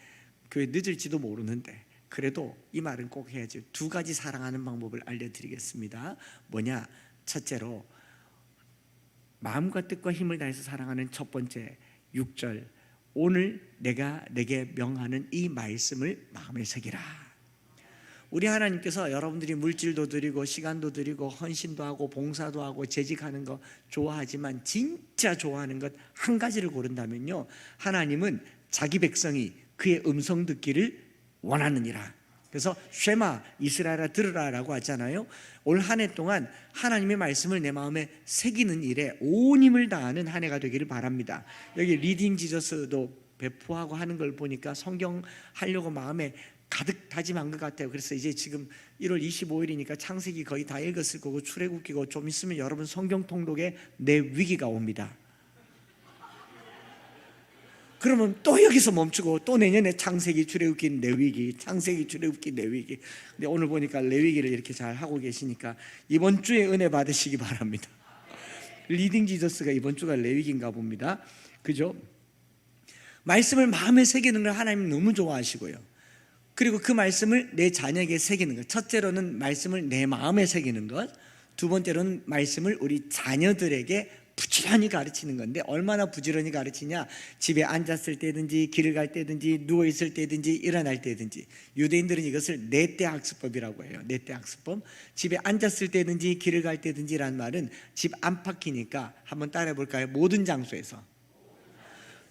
교회 늦을지도 모르는데 그래도 이 말은 꼭 해야지. 두 가지 사랑하는 방법을 알려드리겠습니다. 뭐냐? 첫째로 마음과 뜻과 힘을 다해서 사랑하는 첫 번째 6절, 오늘 내가 내게 명하는 이 말씀을 마음에 새기라. 우리 하나님께서 여러분들이 물질도 드리고 시간도 드리고 헌신도 하고 봉사도 하고 재직하는 거 좋아하지만 진짜 좋아하는 것 한 가지를 고른다면요, 하나님은 자기 백성이 그의 음성 듣기를 원하느니라. 그래서 쉐마 이스라엘아 들으라라고 하잖아요. 올 한 해 동안 하나님의 말씀을 내 마음에 새기는 일에 온 힘을 다하는 한 해가 되기를 바랍니다. 여기 리딩 지저스도 배포하고 하는 걸 보니까 성경 하려고 마음에 가득 다짐한 것 같아요. 그래서 이제 지금 1월 25일이니까 창세기 거의 다 읽었을 거고 출애굽기고 좀 있으면 여러분 성경 통독에 내 위기가 옵니다. 그러면 또 여기서 멈추고 또 내년에 창세기, 출애굽기, 레위기, 창세기, 출애굽기, 레위기. 근데 오늘 보니까 레위기를 이렇게 잘 하고 계시니까 이번 주에 은혜 받으시기 바랍니다. 리딩 지저스가 이번 주가 레위기인가 봅니다. 그죠? 말씀을 마음에 새기는 걸 하나님 너무 좋아하시고요, 그리고 그 말씀을 내 자녀에게 새기는 것. 첫째로는 말씀을 내 마음에 새기는 것, 두 번째로는 말씀을 우리 자녀들에게 부지런히 가르치는 건데, 얼마나 부지런히 가르치냐? 집에 앉았을 때든지 길을 갈 때든지 누워있을 때든지 일어날 때든지. 유대인들은 이것을 내때 학습법이라고 해요. 내때 학습법. 집에 앉았을 때든지 길을 갈 때든지라는 말은 집 안팎이니까 한번 따라해 볼까요? 모든 장소에서.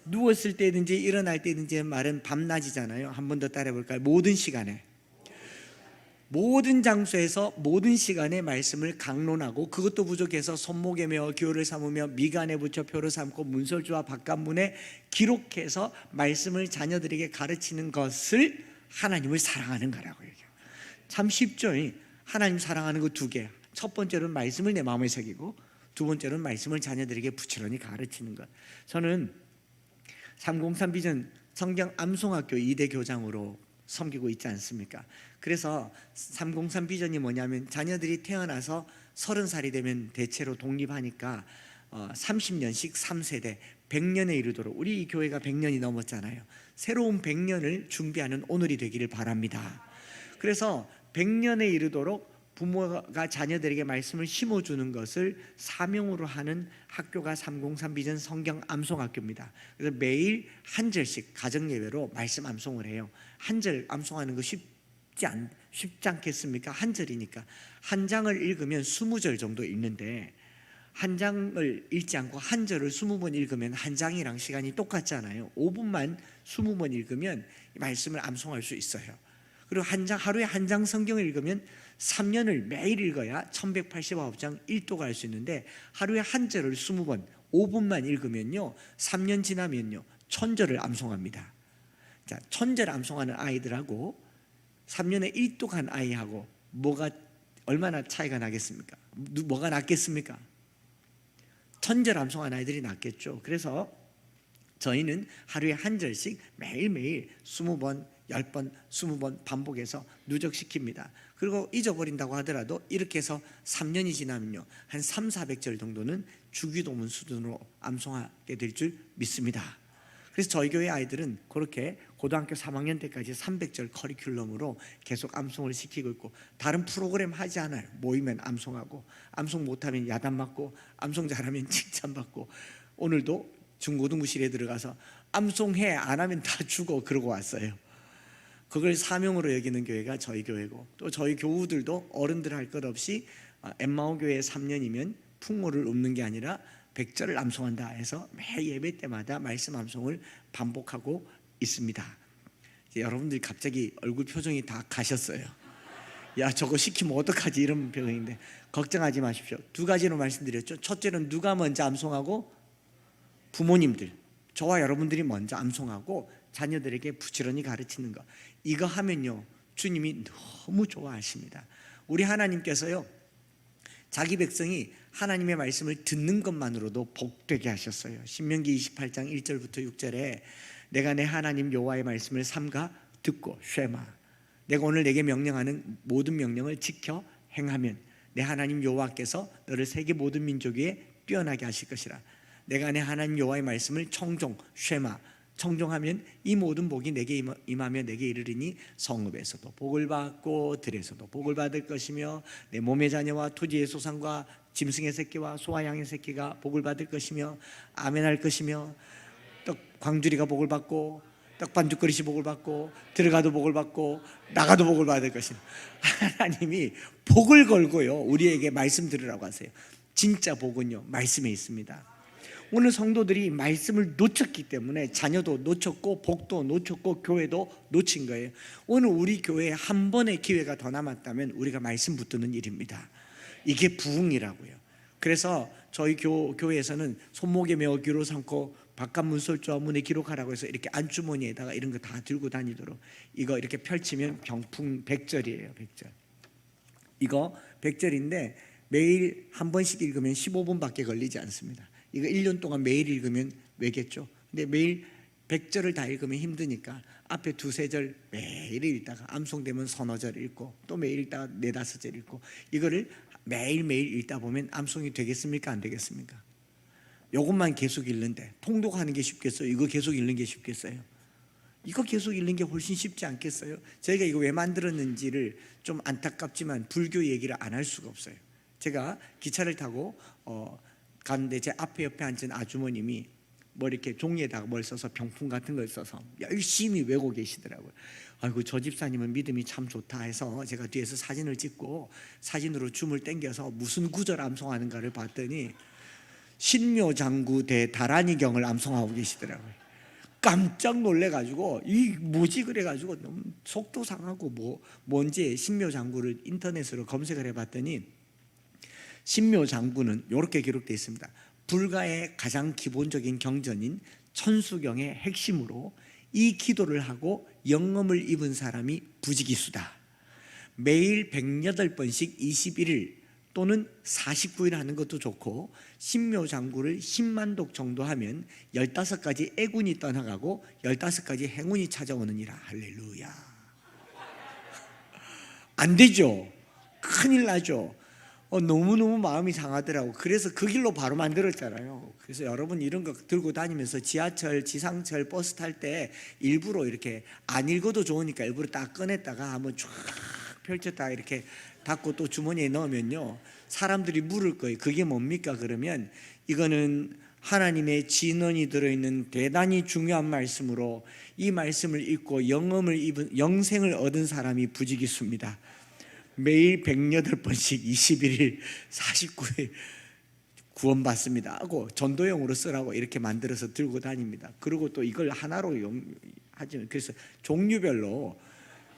누웠을 때든지 일어날 때든지의 말은 밤낮이잖아요. 한 번 더 따라해 볼까요? 모든 시간에, 모든 장소에서 모든 시간에 말씀을 강론하고, 그것도 부족해서 손목에 메어 기호를 삼으며 미간에 붙여 표를 삼고 문설주와 바깥문에 기록해서 말씀을 자녀들에게 가르치는 것을 하나님을 사랑하는 거라고 얘기해요. 참 쉽죠? 하나님 사랑하는 거 두 개. 첫 번째로는 말씀을 내 마음에 새기고, 두 번째로는 말씀을 자녀들에게 부지런히 가르치는 것. 저는 303 비전 성경 암송학교 2대 교장으로 섬기고 있지 않습니까? 그래서 303 비전이 뭐냐면, 자녀들이 태어나서 30살이 되면 대체로 독립하니까 30년씩 3세대 100년에 이르도록, 우리 이 교회가 100년이 넘었잖아요. 새로운 100년을 준비하는 오늘이 되기를 바랍니다. 그래서 100년에 이르도록 부모가 자녀들에게 말씀을 심어주는 것을 사명으로 하는 학교가 303 비전 성경 암송학교입니다. 그래서 매일 한 절씩 가정예배로 말씀 암송을 해요. 한 절 암송하는 거 쉽지 않겠습니까? 한 절이니까. 한 장을 읽으면 20절 정도 읽는데, 한 장을 읽지 않고 한 절을 20번 읽으면 한 장이랑 시간이 똑같잖아요. 5분만 20번 읽으면 말씀을 암송할 수 있어요. 그리고 하루에 한 장 성경을 읽으면 3년을 매일 읽어야 1189장 1도가 할 수 있는데, 하루에 한 절을 20번 5분만 읽으면요, 3년 지나면요 1000절을 암송합니다. 자, 1000절 암송하는 아이들하고 3년에 1도 간 아이하고 얼마나 차이가 나겠습니까? 뭐가 낫겠습니까? 1000절 암송하는 아이들이 낫겠죠. 그래서 저희는 하루에 한 절씩 매일매일 20번 10번, 20번 반복해서 누적시킵니다. 그리고 잊어버린다고 하더라도 이렇게 해서 3년이 지나면요, 한 300~400절 정도는 주기도문 수준으로 암송하게 될 줄 믿습니다. 그래서 저희 교회 아이들은 그렇게 고등학교 3학년 때까지 300절 커리큘럼으로 계속 암송을 시키고 있고, 다른 프로그램 하지 않아요. 모이면 암송하고, 암송 못하면 야단 맞고, 암송 잘하면 칭찬받고, 오늘도 중고등부실에 들어가서 암송해, 안 하면 다 죽어, 그러고 왔어요. 그걸 사명으로 여기는 교회가 저희 교회고, 또 저희 교우들도 어른들 할 것 없이 엠마오 교회 3년이면 풍모를 읊는 게 아니라 100절을 암송한다 해서 매 예배 때마다 말씀 암송을 반복하고 있습니다. 여러분들이 갑자기 얼굴 표정이 다 가셨어요. 야, 저거 시키면 어떡하지, 이런 표정인데 걱정하지 마십시오. 2가지로 말씀드렸죠. 첫째는 누가 먼저 암송하고, 부모님들, 저와 여러분들이 먼저 암송하고 자녀들에게 부지런히 가르치는 것. 이거 하면요, 주님이 너무 좋아하십니다. 우리 하나님께서요, 자기 백성이 하나님의 말씀을 듣는 것만으로도 복되게 하셨어요. 신명기 28장 1절부터 6절에 내가 내 하나님 여호와의 말씀을 삼가 듣고 쉐마, 내가 오늘 내게 명령하는 모든 명령을 지켜 행하면 내 하나님 여호와께서 너를 세계 모든 민족 위에 뛰어나게 하실 것이라. 내가 내 하나님 여호와의 말씀을 청종 쉐마, 청종하면 이 모든 복이 내게 임하며 내게 이르리니 성읍에서도 복을 받고 들에서도 복을 받을 것이며 내 몸의 자녀와 토지의 소산과 짐승의 새끼와 소와 양의 새끼가 복을 받을 것이며 아멘할 것이며, 떡 광주리가 복을 받고 떡반죽 그릇이 복을 받고 들어가도 복을 받고 나가도 복을 받을 것이며. 하나님이 복을 걸고요, 우리에게 말씀 들으라고 하세요. 진짜 복은요, 말씀에 있습니다. 오늘 성도들이 말씀을 놓쳤기 때문에 자녀도 놓쳤고 복도 놓쳤고 교회도 놓친 거예요. 오늘 우리 교회에 한 번의 기회가 더 남았다면 우리가 말씀 붙드는 일입니다. 이게 부흥이라고요. 그래서 저희 교회에서는 손목에 메어 귀로 삼고 바깥 문설주와 문에 기록하라고 해서 이렇게 안주머니에다가 이런 거 다 들고 다니도록, 이거 이렇게 펼치면 병풍 100절이에요. 100절. 이거 100절인데 매일 한 번씩 읽으면 15분밖에 걸리지 않습니다. 이거 1년 동안 매일 읽으면 왜겠죠? 근데 매일 100절을 다 읽으면 힘드니까 앞에 2~3절 매일 읽다가 암송되면 3~4절 읽고, 또 매일 읽다가 4~5절 읽고, 이거를 매일매일 읽다 보면 암송이 되겠습니까? 안 되겠습니까? 이것만 계속 읽는데 통독하는 게 쉽겠어요? 이거 계속 읽는 게 쉽겠어요? 이거 계속 읽는 게 훨씬 쉽지 않겠어요? 저희가 이거 왜 만들었는지를 좀 안타깝지만 불교 얘기를 안 할 수가 없어요. 제가 기차를 타고 가는데 제 앞에 옆에 앉은 아주머님이 뭐 이렇게 종이에다가 뭘 써서 병풍 같은 걸 써서 열심히 외우고 계시더라고요. 아이고, 저 집사님은 믿음이 참 좋다 해서 제가 뒤에서 사진을 찍고 사진으로 줌을 당겨서 무슨 구절 암송하는가를 봤더니 신묘장구 대다란이경을 암송하고 계시더라고요. 깜짝 놀래가지고 이 뭐지 그래가지고 너무 속도 상하고 뭔지 신묘장구를 인터넷으로 검색을 해봤더니, 신묘장구는 이렇게 기록되어 있습니다. 불가의 가장 기본적인 경전인 천수경의 핵심으로 이 기도를 하고 영험을 입은 사람이 부지기수다. 매일 108번씩 21일 또는 49일 하는 것도 좋고, 신묘장구를 10만 독 정도 하면 15가지 애군이 떠나가고 15가지 행운이 찾아오느니라. 할렐루야. 안 되죠? 큰일 나죠? 너무너무 마음이 상하더라고. 그래서 그 길로 바로 만들었잖아요. 그래서 여러분 이런 거 들고 다니면서 지하철, 지상철, 버스 탈 때 일부러 이렇게 안 읽어도 좋으니까 일부러 딱 꺼냈다가 한번 쫙 펼쳤다가 이렇게 닫고 또 주머니에 넣으면요, 사람들이 물을 거예요. 그게 뭡니까? 그러면 이거는 하나님의 진언이 들어있는 대단히 중요한 말씀으로 이 말씀을 읽고 영험을 입은, 영생을 얻은 사람이 부지기수입니다. 매일 108번씩 21일 49일 구원받습니다 하고 전도용으로 쓰라고 이렇게 만들어서 들고 다닙니다. 그리고 또 이걸 하나로 하지. 그래서 종류별로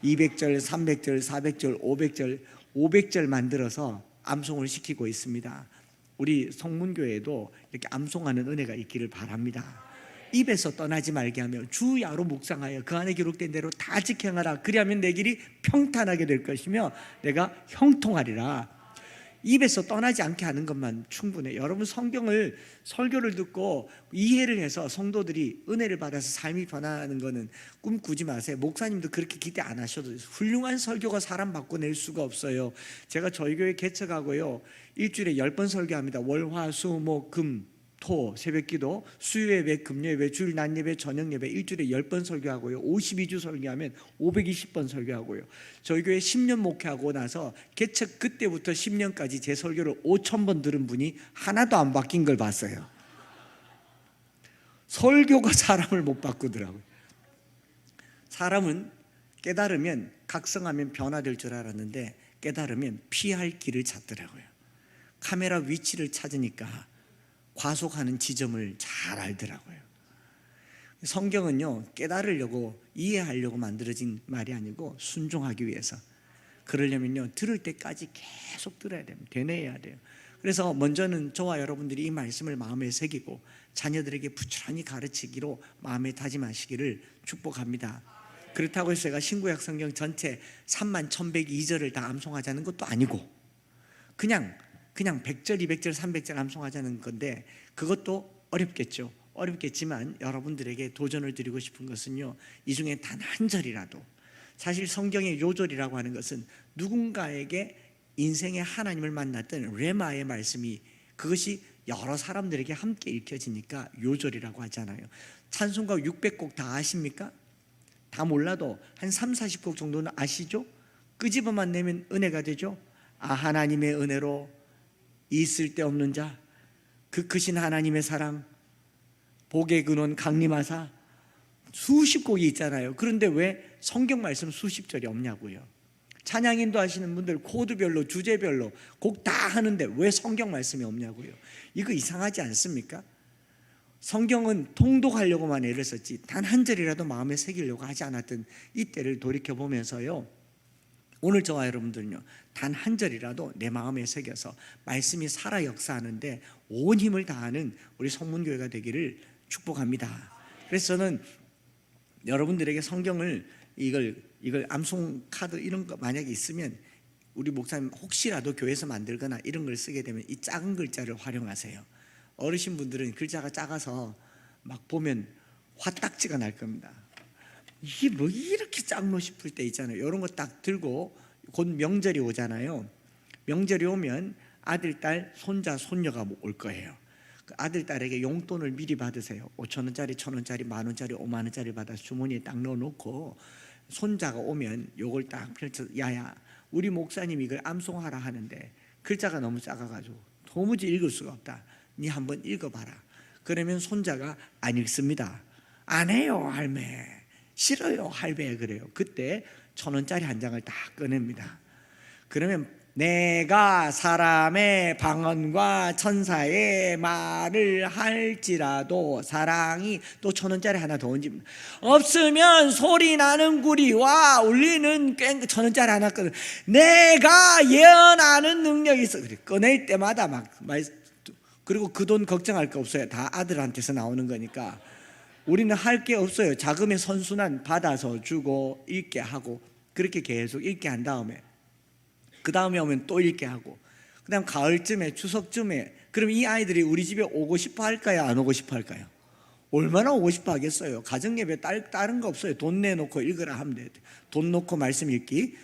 200절, 300절, 400절, 500절 만들어서 암송을 시키고 있습니다. 우리 성문교회도 이렇게 암송하는 은혜가 있기를 바랍니다. 입에서 떠나지 말게 하며 주야로 묵상하여 그 안에 기록된 대로 다 지켜하라. 그리하면 내 길이 평탄하게 될 것이며 내가 형통하리라. 입에서 떠나지 않게 하는 것만 충분해. 여러분 성경을 설교를 듣고 이해를 해서 성도들이 은혜를 받아서 삶이 변하는 거는 꿈꾸지 마세요. 목사님도 그렇게 기대 안 하셔도 돼요. 훌륭한 설교가 사람 바꿔낼 수가 없어요. 제가 저희 교회 개척하고요, 일주일에 10번 설교합니다. 월, 화, 수, 목, 금, 토, 새벽기도, 수요예배, 금요예배, 주일 낮예배, 저녁예배 일주일에 10번 설교하고요, 52주 설교하면 520번 설교하고요. 저희 교회 10년 목회하고 나서 개척 그때부터 10년까지 제 설교를 5,000번 들은 분이 하나도 안 바뀐 걸 봤어요. 설교가 사람을 못 바꾸더라고요. 사람은 깨달으면, 각성하면 변화될 줄 알았는데 깨달으면 피할 길을 찾더라고요. 카메라 위치를 찾으니까 과속하는 지점을 잘 알더라고요. 성경은요, 깨달으려고 이해하려고 만들어진 말이 아니고 순종하기 위해서. 그러려면요, 들을 때까지 계속 들어야 됩니다. 되뇌어야 돼요. 그래서 먼저는 저와 여러분들이 이 말씀을 마음에 새기고 자녀들에게 부지런히 가르치기로 마음에 다짐하시기를 축복합니다. 그렇다고 해서 제가 신구약 성경 전체 31,102절을 다 암송하자는 것도 아니고 그냥 100절, 200절, 300절 암송하자는 건데 그것도 어렵겠죠. 어렵겠지만 여러분들에게 도전을 드리고 싶은 것은요, 이 중에 단 한 절이라도, 사실 성경의 요절이라고 하는 것은 누군가에게 인생의 하나님을 만났던 레마의 말씀이, 그것이 여러 사람들에게 함께 읽혀지니까 요절이라고 하잖아요. 찬송가 600곡 다 아십니까? 다 몰라도 한 3, 40곡 정도는 아시죠? 끄집어만 내면 은혜가 되죠. 아, 하나님의 은혜로 있을 데 없는 자, 그 크신 하나님의 사랑, 복의 근원 강림하사, 수십 곡이 있잖아요. 그런데 왜 성경 말씀 수십 절이 없냐고요. 찬양인도 하시는 분들 코드별로 주제별로 곡 다 하는데 왜 성경 말씀이 없냐고요. 이거 이상하지 않습니까? 성경은 통독하려고만 애를 썼지 단 한 절이라도 마음에 새기려고 하지 않았던 이때를 돌이켜보면서요, 오늘 저와 여러분들은요, 단 한 절이라도 내 마음에 새겨서 말씀이 살아 역사하는데 온 힘을 다하는 우리 성문교회가 되기를 축복합니다. 그래서 저는 여러분들에게 성경을 이걸 암송 카드 이런 거 만약에 있으면 우리 목사님 혹시라도 교회에서 만들거나 이런 걸 쓰게 되면 이 작은 글자를 활용하세요. 어르신분들은 글자가 작아서 막 보면 화딱지가 날 겁니다. 이게 뭐 이렇게 작노 싶을 때 있잖아요. 이런 거 딱 들고 곧 명절이 오잖아요. 명절이 오면 아들, 딸, 손자, 손녀가 올 거예요. 그 아들, 딸에게 용돈을 미리 받으세요. 5,000원짜리, 1,000원짜리, 10,000원짜리, 50,000원짜리 받아서 주머니에 딱 넣어놓고 손자가 오면 요걸 딱 펼쳐서, 야야, 우리 목사님이 이걸 암송하라 하는데 글자가 너무 작아가지고 도무지 읽을 수가 없다. 니 한번 읽어봐라. 그러면 손자가 안 읽습니다. 안 해요, 할매. 싫어요, 할배. 그래요. 그때 1,000원짜리 한 장을 딱 꺼냅니다. 그러면 내가 사람의 방언과 천사의 말을 할지라도 사랑이, 또 1,000원짜리 하나 더 얹습니다. 없으면 소리 나는 구리와 울리는 1,000원짜리 하나 꺼내. 내가 예언하는 능력이 있어. 그래, 꺼낼 때마다 막 그리고 그 돈 걱정할 거 없어요. 다 아들한테서 나오는 거니까. 우리는 할 게 없어요. 자금의 선순환 받아서 주고 읽게 하고 그렇게 계속 읽게 한 다음에 그 다음에 오면 또 읽게 하고 그 다음 가을쯤에 추석쯤에, 그럼 이 아이들이 우리 집에 오고 싶어 할까요? 안 오고 싶어 할까요? 얼마나 오고 싶어 하겠어요. 가정예배 다른 거 없어요. 돈 내놓고 읽으라 하면 돼요. 돈 놓고 말씀 읽기.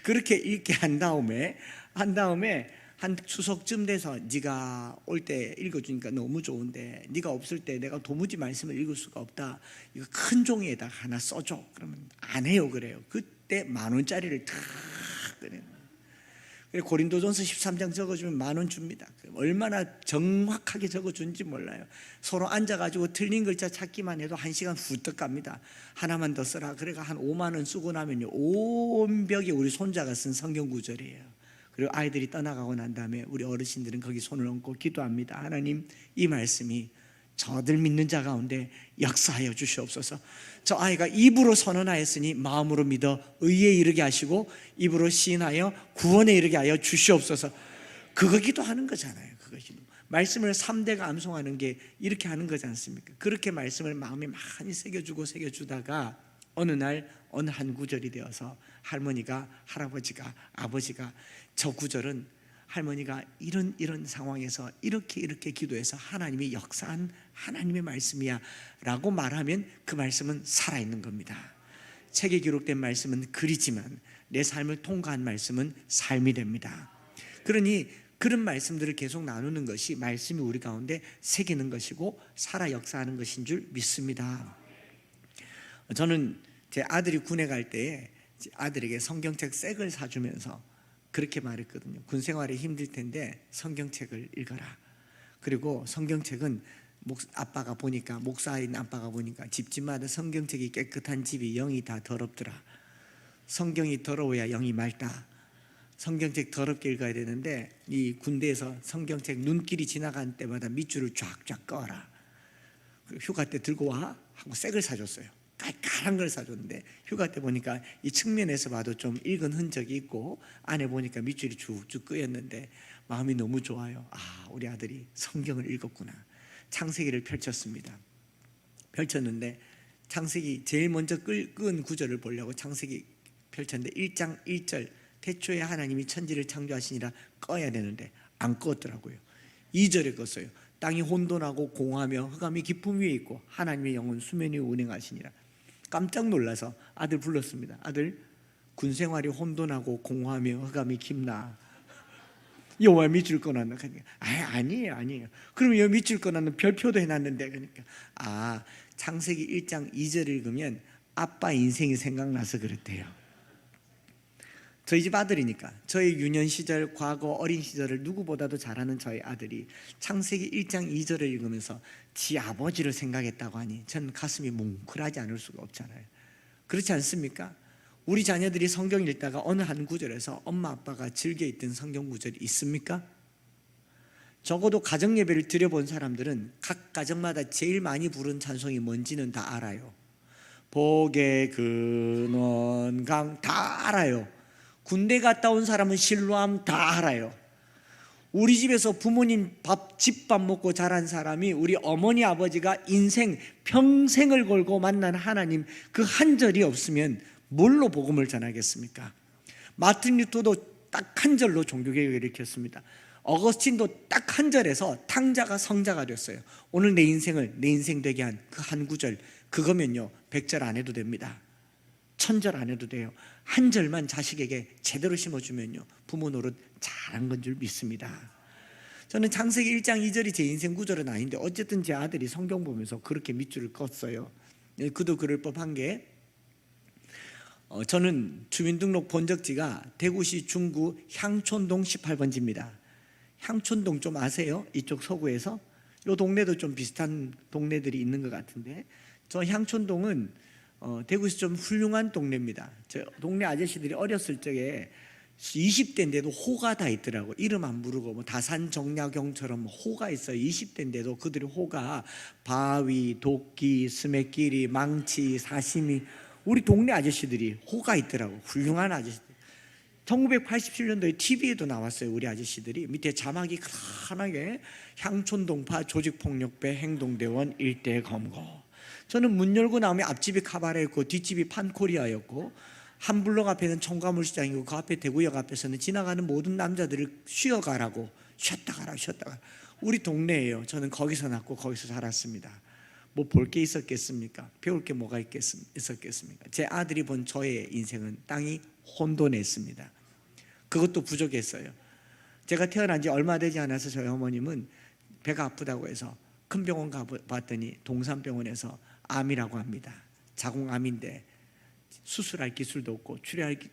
그렇게 읽게 한 다음에 한 추석쯤 돼서 네가 올 때 읽어주니까 너무 좋은데 네가 없을 때 내가 도무지 말씀을 읽을 수가 없다. 이거 큰 종이에다 하나 써줘. 그러면 안 해요. 그래요. 그때 10,000원짜리를 탁 꺼내요. 고린도전서 13장 적어주면 10,000원 줍니다. 얼마나 정확하게 적어준지 몰라요. 서로 앉아가지고 틀린 글자 찾기만 해도 1시간 후딱 갑니다. 하나만 더 써라. 그래가 한 50,000원 쓰고 나면요, 온 벽에 우리 손자가 쓴 성경 구절이에요. 그리고 아이들이 떠나가고 난 다음에 우리 어르신들은 거기 손을 얹고 기도합니다. 하나님, 이 말씀이 저들 믿는 자 가운데 역사하여 주시옵소서. 저 아이가 입으로 선언하였으니 마음으로 믿어 의에 이르게 하시고 입으로 시인하여 구원에 이르게 하여 주시옵소서. 그거 기도하는 거잖아요. 그거 기도. 말씀을 3대가 암송하는 게 이렇게 하는 거지 않습니까? 그렇게 말씀을 마음에 많이 새겨주다가 어느 날 어느 한 구절이 되어서 할머니가, 할아버지가, 아버지가 저 구절은 할머니가 이런 상황에서 이렇게 기도해서 하나님이 역사한 하나님의 말씀이야 라고 말하면 그 말씀은 살아있는 겁니다. 책에 기록된 말씀은 글이지만 내 삶을 통과한 말씀은 삶이 됩니다. 그러니 그런 말씀들을 계속 나누는 것이 말씀이 우리 가운데 새기는 것이고 살아 역사하는 것인 줄 믿습니다. 저는 제 아들이 군에 갈 때에 아들에게 성경책 새 걸 사주면서 그렇게 말했거든요. 군 생활이 힘들 텐데 성경책을 읽어라. 그리고 성경책은 아빠가 보니까, 목사인 아빠가 보니까 집집마다 성경책이 깨끗한 집이 영이 다 더럽더라. 성경이 더러워야 영이 맑다. 성경책 더럽게 읽어야 되는데 이 군대에서 성경책 눈길이 지나간 때마다 밑줄을 쫙쫙 꺼라. 휴가 때 들고 와 하고 새 걸 사줬어요. 깔깔한 걸 사줬는데 휴가 때 보니까 이 측면에서 봐도 좀 읽은 흔적이 있고 안에 보니까 밑줄이 쭉쭉 끄였는데 마음이 너무 좋아요. 아, 우리 아들이 성경을 읽었구나. 창세기를 펼쳤습니다. 펼쳤는데 창세기 제일 먼저 끈 구절을 보려고 창세기 펼쳤는데 1장 1절 태초에 하나님이 천지를 창조하시니라 꺼야 되는데 안 껐더라고요. 2절에 껐어요. 땅이 혼돈하고 공허하며 흑암이 깊음 위에 있고 하나님의 영은 수면 위에 운행하시니라. 깜짝 놀라서 아들 불렀습니다. 아들, 군생활이 혼돈하고 공허하며 흑암이 깊나? 여호와 밑줄 꺼놨나? 그러니까 아니에요. 그럼 여기 밑줄 꺼놨는 별표도 해놨는데, 그러니까 창세기 1장 2절 읽으면 아빠 인생이 생각나서 그랬대요. 저희 집 아들이니까 저의 유년 시절, 과거 어린 시절을 누구보다도 잘 아는 저희 아들이 창세기 1장 2절을 읽으면서 지 아버지를 생각했다고 하니 전 가슴이 뭉클하지 않을 수가 없잖아요. 그렇지 않습니까? 우리 자녀들이 성경 읽다가 어느 한 구절에서 엄마 아빠가 즐겨 읽던 성경 구절이 있습니까? 적어도 가정 예배를 드려본 사람들은 각 가정마다 제일 많이 부른 찬송이 뭔지는 다 알아요. 복의 근원 강 다 알아요. 군대 갔다 온 사람은 실로암 다 알아요. 우리 집에서 부모님 집밥 먹고 자란 사람이 우리 어머니 아버지가 인생 평생을 걸고 만난 하나님 그 한 절이 없으면 뭘로 복음을 전하겠습니까? 마틴 루터도 딱 한 절로 종교개혁을 일으켰습니다. 어거스틴도 딱 한 절에서 탕자가 성자가 됐어요. 오늘 내 인생을 내 인생 되게 한 그 한 구절, 그거면요 100절 안 해도 됩니다. 1000절 안 해도 돼요. 한 절만 자식에게 제대로 심어주면요 부모 노릇 잘한 건 줄 믿습니다. 저는 창세기 1장 2절이 제 인생 구절은 아닌데 어쨌든 제 아들이 성경 보면서 그렇게 밑줄을 껐어요. 그도 그럴 법한 게 저는 주민등록 본적지가 대구시 중구 향촌동 18번지입니다. 향촌동 좀 아세요? 이쪽 서구에서? 이 동네도 좀 비슷한 동네들이 있는 것 같은데 저 향촌동은 대구에서 좀 훌륭한 동네입니다. 저 동네 아저씨들이 어렸을 적에 20대인데도 호가 다 있더라고. 이름 안 부르고 뭐 다산 정약용처럼 호가 있어요. 20대인데도 그들이 호가 바위, 도끼, 스매끼리, 망치, 사시미, 우리 동네 아저씨들이 호가 있더라고. 훌륭한 아저씨들. 1987년도에 TV에도 나왔어요. 우리 아저씨들이 밑에 자막이 크게 향촌동파 조직폭력배 행동대원 일대 검거. 저는 문 열고 나오면 앞집이 카바레였고 뒷집이 판코리아였고 한 블록 앞에는 청가물시장이고 그 앞에 대구역 앞에서는 지나가는 모든 남자들을 쉬어가라고 쉬었다 가라. 우리 동네예요. 저는 거기서 났고 거기서 자랐습니다. 뭐 볼 게 있었겠습니까? 배울 게 뭐가 있었겠습니까? 제 아들이 본 저의 인생은 땅이 혼돈했습니다. 그것도 부족했어요. 제가 태어난 지 얼마 되지 않아서 저희 어머님은 배가 아프다고 해서 큰 병원 가봤더니 동산병원에서 암이라고 합니다. 자궁암인데 수술할 기술도 없고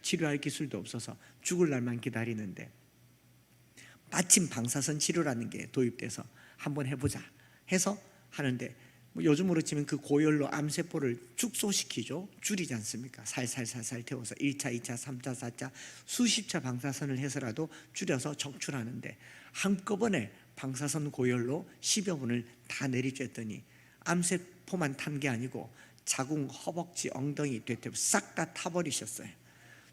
치료할 기술도 없어서 죽을 날만 기다리는데 마침 방사선 치료라는 게 도입돼서 한번 해보자 해서 하는데 뭐 요즘으로 치면 그 고열로 암세포를 축소시키죠. 줄이지 않습니까? 살살살살 태워서 1차, 2차, 3차, 4차 수십 차 방사선을 해서라도 줄여서 적출하는데 한꺼번에 방사선 고열로 10여 분을 다 내리쬐더니 암세포만 탄 게 아니고 자궁, 허벅지, 엉덩이, 대퇴 싹 다 타버리셨어요.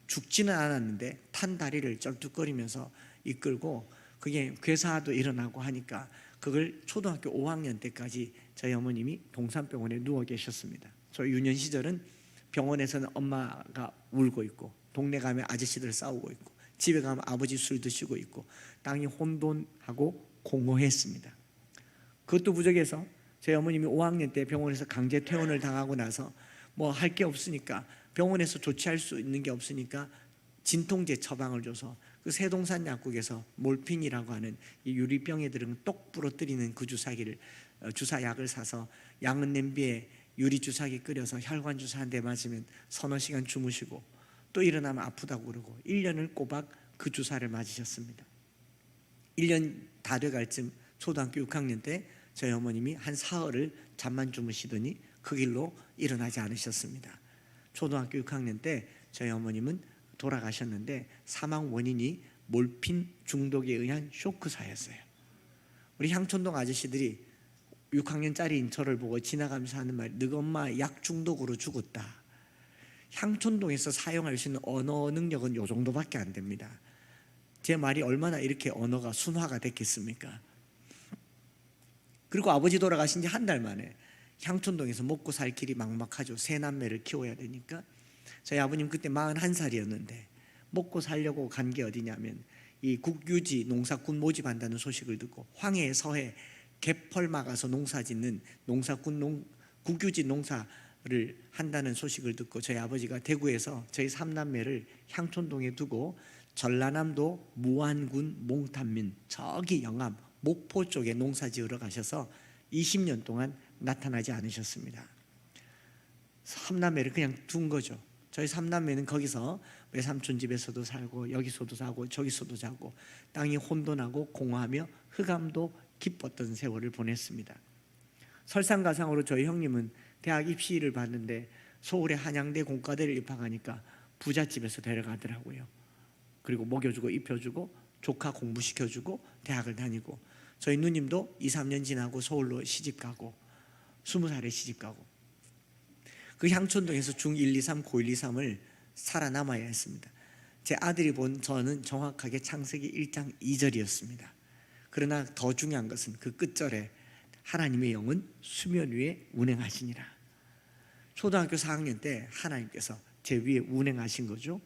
죽지는 않았는데 탄 다리를 쩔뚝거리면서 이끌고 그게 괴사도 일어나고 하니까 그걸 초등학교 5학년 때까지 저희 어머님이 동산병원에 누워 계셨습니다. 저 유년 시절은 병원에서는 엄마가 울고 있고 동네 가면 아저씨들 싸우고 있고 집에 가면 아버지 술 드시고 있고 땅이 혼돈하고 공허했습니다. 그것도 부족해서 저희 어머님이 5학년 때 병원에서 강제 퇴원을 당하고 나서 뭐 할 게 없으니까, 병원에서 조치할 수 있는 게 없으니까 진통제 처방을 줘서 그 세동산 약국에서 몰핀이라고 하는 이 유리병에 들은 똑 부러뜨리는 그 주사약을 사서 양은 냄비에 유리 주사기 끓여서 혈관 주사 한 대 맞으면 서너 시간 주무시고 또 일어나면 아프다고 그러고 1년을 꼬박 그 주사를 맞으셨습니다. 1년 다 돼갈 쯤 초등학교 6학년 때 저희 어머님이 한 사흘을 잠만 주무시더니 그 길로 일어나지 않으셨습니다. 초등학교 6학년 때 저희 어머님은 돌아가셨는데 사망 원인이 몰핀 중독에 의한 쇼크사였어요. 우리 향촌동 아저씨들이 6학년짜리인 저를 보고 지나가면서 하는 말, 너희 엄마 약 중독으로 죽었다. 향촌동에서 사용할 수 있는 언어 능력은 요 정도밖에 안 됩니다. 제 말이 얼마나 이렇게 언어가 순화가 됐겠습니까? 그리고 아버지 돌아가신 지 한 달 만에 향촌동에서 먹고 살 길이 막막하죠. 세 남매를 키워야 되니까. 저희 아버님 그때 41살이었는데 먹고 살려고 간 게 어디냐면 이 국유지 농사꾼 모집한다는 소식을 듣고 황해 서해 개펄 막아서 농사 짓는 국유지 농사를 한다는 소식을 듣고 저희 아버지가 대구에서 저희 3남매를 향촌동에 두고 전라남도 무안군 몽탄면 저기 영암 목포 쪽에 농사 지으러 가셔서 20년 동안 나타나지 않으셨습니다. 3남매를 그냥 둔 거죠. 저희 3남매는 거기서 외삼촌 집에서도 살고 여기서도 자고 저기서도 자고 땅이 혼돈하고 공허하며 흑암도 깊었던 세월을 보냈습니다. 설상가상으로 저희 형님은 대학 입시를 봤는데 서울의 한양대 공과대를 입학하니까 부잣집에서 데려가더라고요. 그리고 먹여주고 입혀주고 조카 공부시켜주고 대학을 다니고, 저희 누님도 2, 3년 지나고 서울로 시집가고 20살에 시집가고, 그 향촌동에서 중1, 2, 3, 고1, 2, 3을 살아남아야 했습니다. 제 아들이 본 저는 정확하게 창세기 1장 2절이었습니다. 그러나 더 중요한 것은 그 끝절에 하나님의 영은 수면 위에 운행하시니라. 초등학교 4학년 때 하나님께서 제 위에 운행하신 거죠.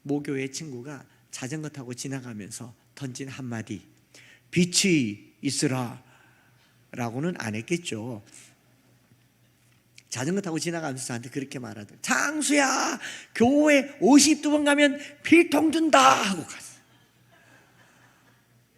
모교의 친구가 자전거 타고 지나가면서 던진 한마디, 빛이 있으라 라고는 안 했겠죠. 자전거 타고 지나가면서 저한테 그렇게 말하더라고요. 장수야, 교회 52번 가면 필통 준다 하고 갔어요.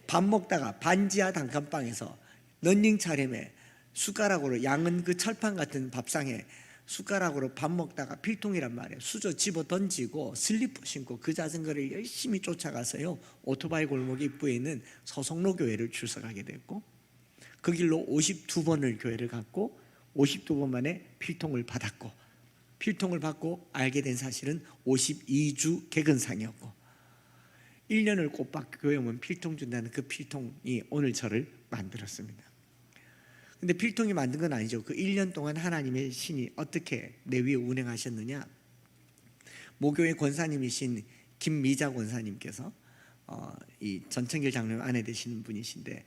밥 먹다가 반지하 단칸방에서 런닝 차림에 숟가락으로, 양은 그 철판 같은 밥상에 숟가락으로 밥 먹다가 필통이란 말이에요. 수저 집어 던지고 슬리퍼 신고 그 자전거를 열심히 쫓아가서요, 오토바이 골목 입구에 있는 서성로 교회를 출석하게 됐고, 그 길로 52번을 교회를 갔고 52번 만에 필통을 받았고, 필통을 받고 알게 된 사실은 52주 개근상이었고, 1년을 꼬박 교회 오면 필통 준다는 그 필통이 오늘 저를 만들었습니다. 근데 필통이 만든 건 아니죠. 그 1년 동안 하나님의 신이 어떻게 내 위에 운행하셨느냐. 모교의 권사님이신 김미자 권사님께서 이 전청길 장로님 아내 되시는 분이신데,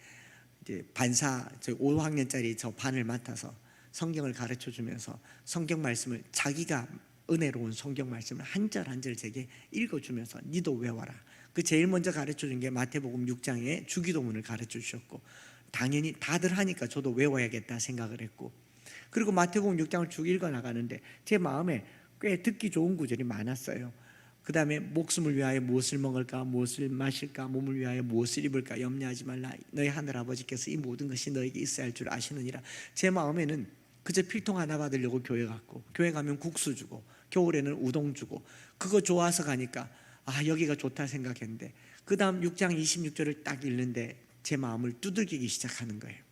이제 반사, 저 5학년짜리 저 반을 맡아서 성경을 가르쳐 주면서 성경 말씀을, 자기가 은혜로운 성경 말씀을 한 절 한 절 제게 읽어주면서 니도 외워라. 그 제일 먼저 가르쳐 준 게 마태복음 6장의 주기도문을 가르쳐 주셨고, 당연히 다들 하니까 저도 외워야겠다 생각을 했고, 그리고 마태복음 6장을 쭉 읽어 나가는데 제 마음에 꽤 듣기 좋은 구절이 많았어요. 그 다음에 목숨을 위하여 무엇을 먹을까, 무엇을 마실까, 몸을 위하여 무엇을 입을까 염려하지 말라. 너희 하늘 아버지께서 이 모든 것이 너에게 있어야 할 줄 아시느니라. 제 마음에는 그저 필통 하나 받으려고 교회 갔고, 교회 가면 국수 주고 겨울에는 우동 주고, 그거 좋아서 가니까 여기가 좋다 생각했는데, 그 다음 6장 26절을 딱 읽는데 제 마음을 두들기기 시작하는 거예요.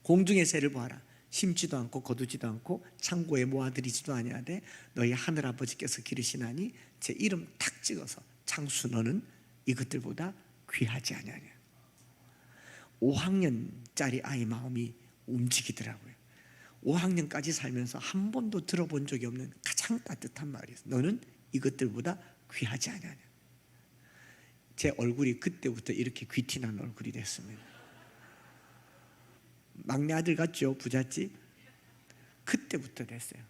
공중의 새를 보아라. 심지도 않고 거두지도 않고 창고에 모아들이지도 아니하되 너희 하늘 아버지께서 기르시나니, 제 이름 탁 찍어서 창수 너는 이것들보다 귀하지 아니하냐. 5학년짜리 아이 마음이 움직이더라고요. 5학년까지 살면서 한 번도 들어본 적이 없는 가장 따뜻한 말이에요. 너는 이것들보다 귀하지 아니하냐. 제 얼굴이 그때부터 이렇게 귀티난 얼굴이 됐습니다. 막내 아들 같죠, 부잣집. 그때부터 됐어요.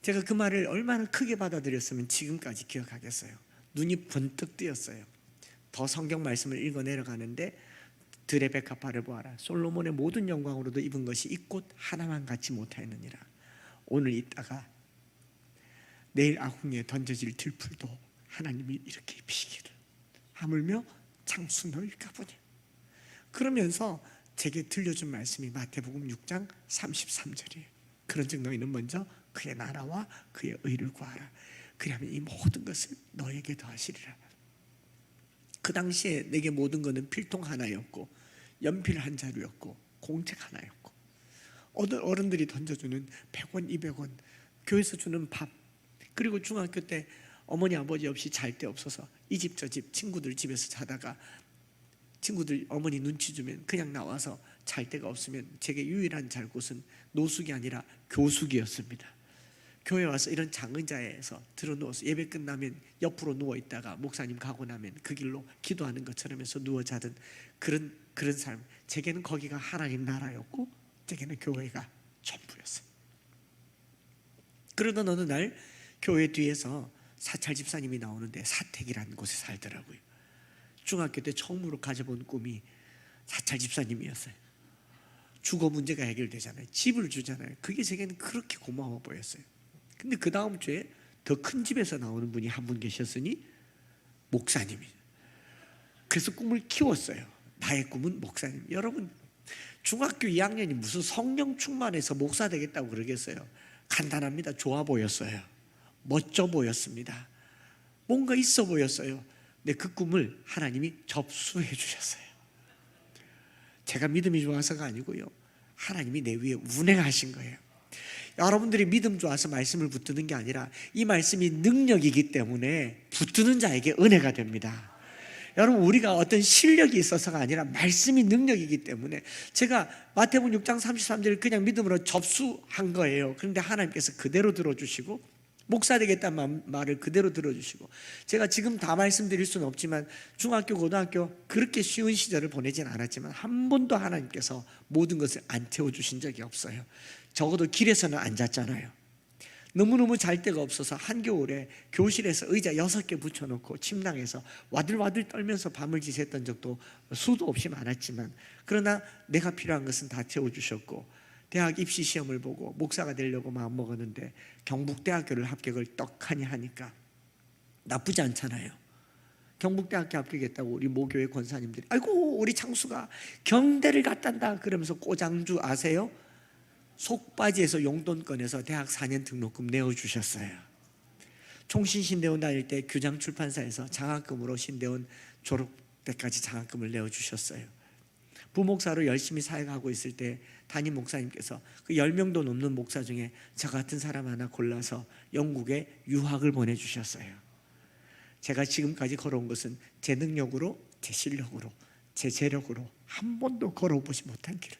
제가 그 말을 얼마나 크게 받아들였으면 지금까지 기억하겠어요. 눈이 번뜩 뜨였어요. 더 성경 말씀을 읽어 내려가는데 들의 백합화를 보아라. 솔로몬의 모든 영광으로도 입은 것이 이 꽃 하나만 같이 못하였느니라. 오늘 있다가 내일 아궁이에 던져질 들풀도 하나님이 이렇게 입히시기를 하물며 장수 너일까 보니. 그러면서 제게 들려준 말씀이 마태복음 6장 33절이에요. 그런즉 너희는 먼저 그의 나라와 그의 의를 구하라. 그리하면 이 모든 것을 너에게 더하시리라. 그 당시에 내게 모든 것은 필통 하나였고 연필 한 자루였고 공책 하나였고 어른들이 던져주는 100원 200원, 교회에서 주는 밥, 그리고 중학교 때 어머니 아버지 없이 잘 데 없어서 이 집 저 집 친구들 집에서 자다가 친구들 어머니 눈치 주면 그냥 나와서 잘 데가 없으면 제게 유일한 잘 곳은 노숙이 아니라 교숙이었습니다. 교회 와서 이런 장의자에서 들어 누워서 예배 끝나면 옆으로 누워 있다가 목사님 가고 나면 그 길로 기도하는 것처럼 해서 누워 자던 그런 삶. 제게는 거기가 하나님 나라였고 제게는 교회가 전부였어요. 그러던 어느 날 교회 뒤에서 사찰 집사님이 나오는데 사택이라는 곳에 살더라고요. 중학교 때 처음으로 가져본 꿈이 사찰 집사님이었어요. 주거 문제가 해결되잖아요. 집을 주잖아요. 그게 제게는 그렇게 고마워 보였어요. 근데 그 다음 주에 더 큰 집에서 나오는 분이 한 분 계셨으니 목사님이. 그래서 꿈을 키웠어요. 나의 꿈은 목사님. 여러분, 중학교 2학년이 무슨 성령 충만해서 목사 되겠다고 그러겠어요. 간단합니다. 좋아 보였어요. 멋져 보였습니다. 뭔가 있어 보였어요. 근데 그 꿈을 하나님이 접수해 주셨어요. 제가 믿음이 좋아서가 아니고요, 하나님이 내 위에 운행하신 거예요. 여러분들이 믿음 좋아서 말씀을 붙드는 게 아니라 이 말씀이 능력이기 때문에 붙드는 자에게 은혜가 됩니다. 여러분, 우리가 어떤 실력이 있어서가 아니라 말씀이 능력이기 때문에 제가 마태복음 6장 33절을 그냥 믿음으로 접수한 거예요. 그런데 하나님께서 그대로 들어주시고 목사 되겠다는 말을 그대로 들어주시고, 제가 지금 다 말씀드릴 수는 없지만 중학교 고등학교 그렇게 쉬운 시절을 보내진 않았지만 한 번도 하나님께서 모든 것을 안 태워주신 적이 없어요. 적어도 길에서는 안 잤잖아요. 너무너무 잘 데가 없어서 한겨울에 교실에서 의자 6개 붙여놓고 침낭에서 와들와들 떨면서 밤을 지샜던 적도 수도 없이 많았지만, 그러나 내가 필요한 것은 다 채워주셨고, 대학 입시 시험을 보고 목사가 되려고 마음먹었는데 경북대학교를 합격을 떡하니 하니까 나쁘지 않잖아요. 경북대학교 합격했다고 우리 모교회 권사님들이 아이고 우리 창수가 경대를 갔단다 그러면서 꼬장주 아세요? 속바지에서 용돈 꺼내서 대학 4년 등록금 내어주셨어요. 총신 신대원 다닐 때 규장 출판사에서 장학금으로 신대원 졸업 때까지 장학금을 내어주셨어요. 부목사로 열심히 사역하고 있을 때 담임 목사님께서 그 10명도 넘는 목사 중에 저 같은 사람 하나 골라서 영국에 유학을 보내주셨어요. 제가 지금까지 걸어온 것은 제 능력으로, 제 실력으로, 제 재력으로 한 번도 걸어보지 못한 길을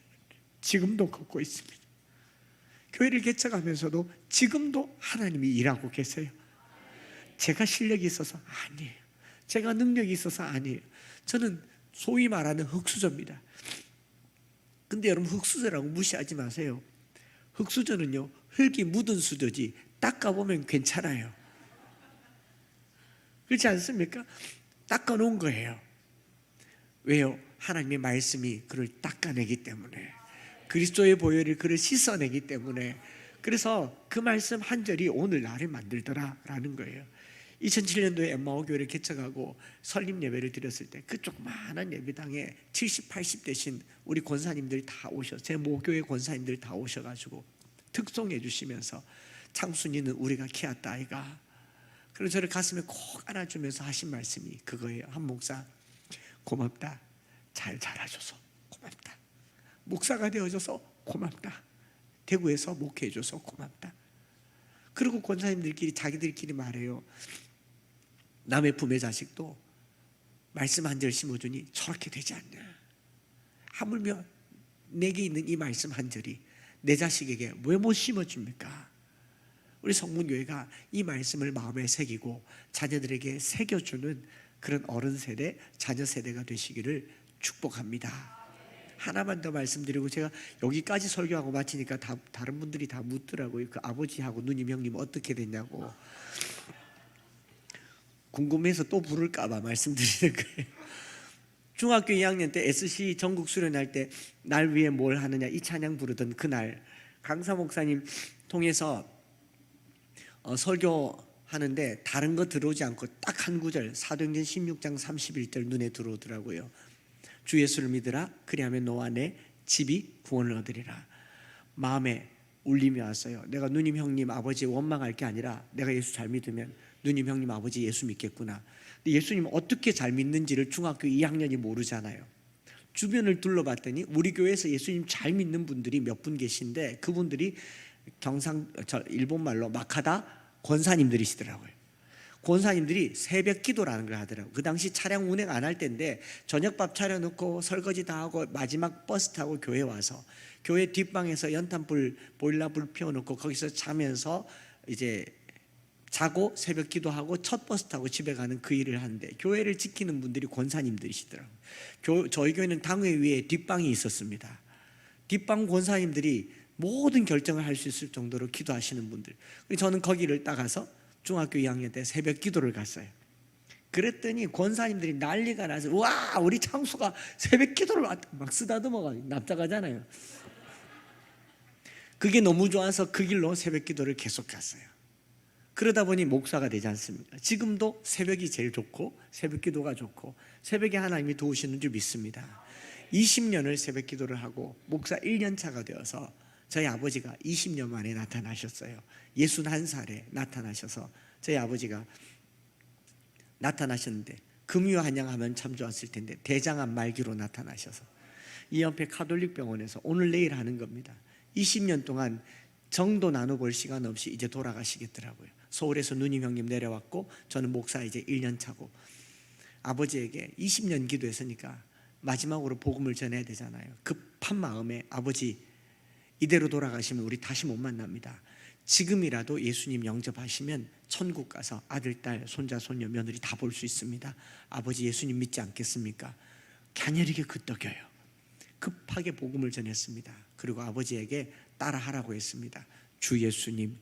지금도 걷고 있습니다. 교회를 개척하면서도 지금도 하나님이 일하고 계세요. 제가 실력이 있어서 아니에요. 제가 능력이 있어서 아니에요. 저는 소위 말하는 흙수저입니다. 근데 여러분, 흙수저라고 무시하지 마세요. 흙수저는요, 흙이 묻은 수저지 닦아보면 괜찮아요. 그렇지 않습니까? 닦아놓은 거예요. 왜요? 하나님의 말씀이 그를 닦아내기 때문에, 그리스도의 보혈이 그를 씻어내기 때문에. 그래서 그 말씀 한 절이 오늘 나를 만들더라라는 거예요. 2007년도에 엠마오 교회를 개척하고 설립 예배를 드렸을 때 그 조그마한 예배당에 70, 80 되신 우리 권사님들 다 오셔서, 제 모교회 권사님들 다 오셔가지고 특송해 주시면서 창순이는 우리가 키웠다 아이가. 그래서 저를 가슴에 콕 안아주면서 하신 말씀이 그거예요. 한 목사 고맙다. 잘 자라줘서 고맙다. 목사가 되어줘서 고맙다. 대구에서 목회해줘서 고맙다. 그리고 권사님들끼리 자기들끼리 말해요. 남의 품의 자식도 말씀 한 절 심어주니 저렇게 되지 않냐. 하물며 내게 있는 이 말씀 한 절이 내 자식에게 왜 못 심어줍니까? 우리 성문교회가 이 말씀을 마음에 새기고 자녀들에게 새겨주는 그런 어른 세대, 자녀 세대가 되시기를 축복합니다. 하나만 더 말씀드리고, 제가 여기까지 설교하고 마치니까 다른 분들이 다 묻더라고요. 그 아버지하고 누님 형님 어떻게 됐냐고. 궁금해서 또 부를까 봐 말씀드리는 거예요. 중학교 2학년 때 SC 전국 수련할 때 날 위해 뭘 하느냐 이 찬양 부르던 그날 강사 목사님 통해서 설교하는데 다른 거 들어오지 않고 딱 한 구절 사도행전 16장 31절 눈에 들어오더라고요. 주 예수를 믿으라 그리하면 너와 내 집이 구원을 얻으리라. 마음에 울림이 왔어요. 내가 누님 형님 아버지 원망할 게 아니라 내가 예수 잘 믿으면 누님 형님 아버지 예수 믿겠구나. 근데 예수님 어떻게 잘 믿는지를 중학교 2학년이 모르잖아요. 주변을 둘러봤더니 우리 교회에서 예수님 잘 믿는 분들이 몇 분 계신데 그분들이 일본말로 마카다 권사님들이시더라고요. 권사님들이 새벽 기도라는 걸 하더라고요. 그 당시 차량 운행 안 할 때인데 저녁밥 차려놓고 설거지 다 하고 마지막 버스 타고 교회 와서 교회 뒷방에서 연탄불 보일러불 피워놓고 거기서 자면서 이제 자고 새벽 기도하고 첫 버스 타고 집에 가는 그 일을 하는데 교회를 지키는 분들이 권사님들이시더라고요. 저희 교회는 당회 위에 뒷방이 있었습니다. 뒷방 권사님들이 모든 결정을 할 수 있을 정도로 기도하시는 분들. 저는 거기를 따가서 중학교 2학년 때 새벽 기도를 갔어요. 그랬더니 권사님들이 난리가 나서 와 우리 창수가 새벽 기도를 막 쓰다듬어가 납작하잖아요. 그게 너무 좋아서 그 길로 새벽 기도를 계속 갔어요. 그러다 보니 목사가 되지 않습니까? 지금도 새벽이 제일 좋고 새벽 기도가 좋고 새벽에 하나님이 도우시는 줄 믿습니다. 20년을 새벽 기도를 하고 목사 1년 차가 되어서 저희 아버지가 20년 만에 나타나셨어요. 61살에 나타나셔서 저희 아버지가 나타나셨는데 금요 한양하면 참 좋았을 텐데 대장암 말기로 나타나셔서 이 옆에 카톨릭 병원에서 오늘 내일 하는 겁니다. 20년 동안 정도 나눠볼 시간 없이 이제 돌아가시겠더라고요. 서울에서 누님 형님 내려왔고 저는 목사 이제 1년 차고 아버지에게 20년 기도했으니까 마지막으로 복음을 전해야 되잖아요. 급한 마음에 아버지 이대로 돌아가시면 우리 다시 못 만납니다. 지금이라도 예수님 영접하시면 천국 가서 아들, 딸, 손자, 손녀, 며느리 다 볼 수 있습니다. 아버지 예수님 믿지 않겠습니까? 갸녀리게 끄떡여요. 급하게 복음을 전했습니다. 그리고 아버지에게 따라하라고 했습니다. 주 예수님,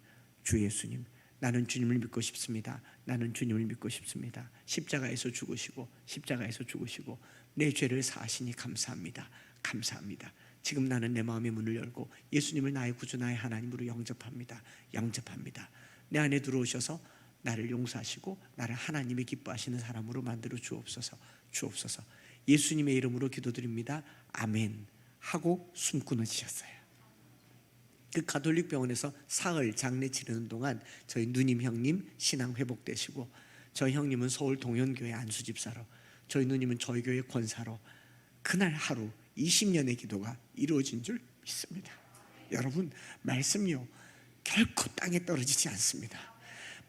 주 예수님, 나는 주님을 믿고 싶습니다. 나는 주님을 믿고 싶습니다. 십자가에서 죽으시고 십자가에서 죽으시고 내 죄를 사하시니 감사합니다. 감사합니다. 지금 나는 내 마음의 문을 열고 예수님을 나의 구주 나의 하나님으로 영접합니다. 영접합니다. 내 안에 들어오셔서 나를 용서하시고 나를 하나님이 기뻐하시는 사람으로 만들어 주옵소서. 주옵소서. 예수님의 이름으로 기도드립니다. 아멘 하고 숨 끊어지셨어요. 그 가톨릭 병원에서 사흘 장례 치르는 동안 저희 누님 형님 신앙 회복되시고 저희 형님은 서울 동현교회 안수집사로 저희 누님은 저희 교회 권사로 그날 하루 20년의 기도가 이루어진 줄 믿습니다. 여러분 말씀이요 결코 땅에 떨어지지 않습니다.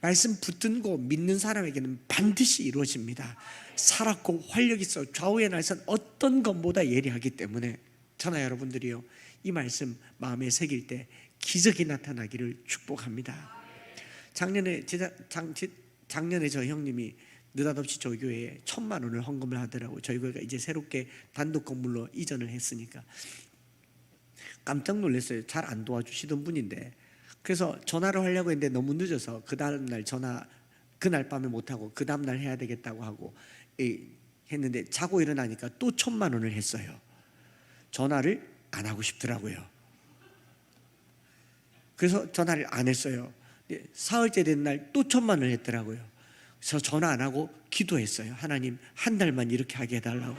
말씀 붙든 거 믿는 사람에게는 반드시 이루어집니다. 살았고 활력 있어 좌우의 날선 어떤 것보다 예리하기 때문에 저나 여러분들이요 이 말씀 마음에 새길 때 기적이 나타나기를 축복합니다. 작년에 저희 형님이 느닷없이 저희 교회에 1,000만 원을 헌금을 하더라고요. 저희 교회가 이제 새롭게 단독 건물로 이전을 했으니까 깜짝 놀랐어요. 잘 안 도와주시던 분인데 그래서 전화를 하려고 했는데 너무 늦어서 그 다음날 전화 그날 밤에 못하고 그 다음날 해야 되겠다고 하고 했는데 자고 일어나니까 또 1,000만 원을 했어요. 전화를 안 하고 싶더라고요. 그래서 전화를 안 했어요. 사흘째 된 날 또 1,000만 원을 했더라고요. 그래서 전화 안 하고 기도했어요. 하나님 한 달만 이렇게 하게 해달라고.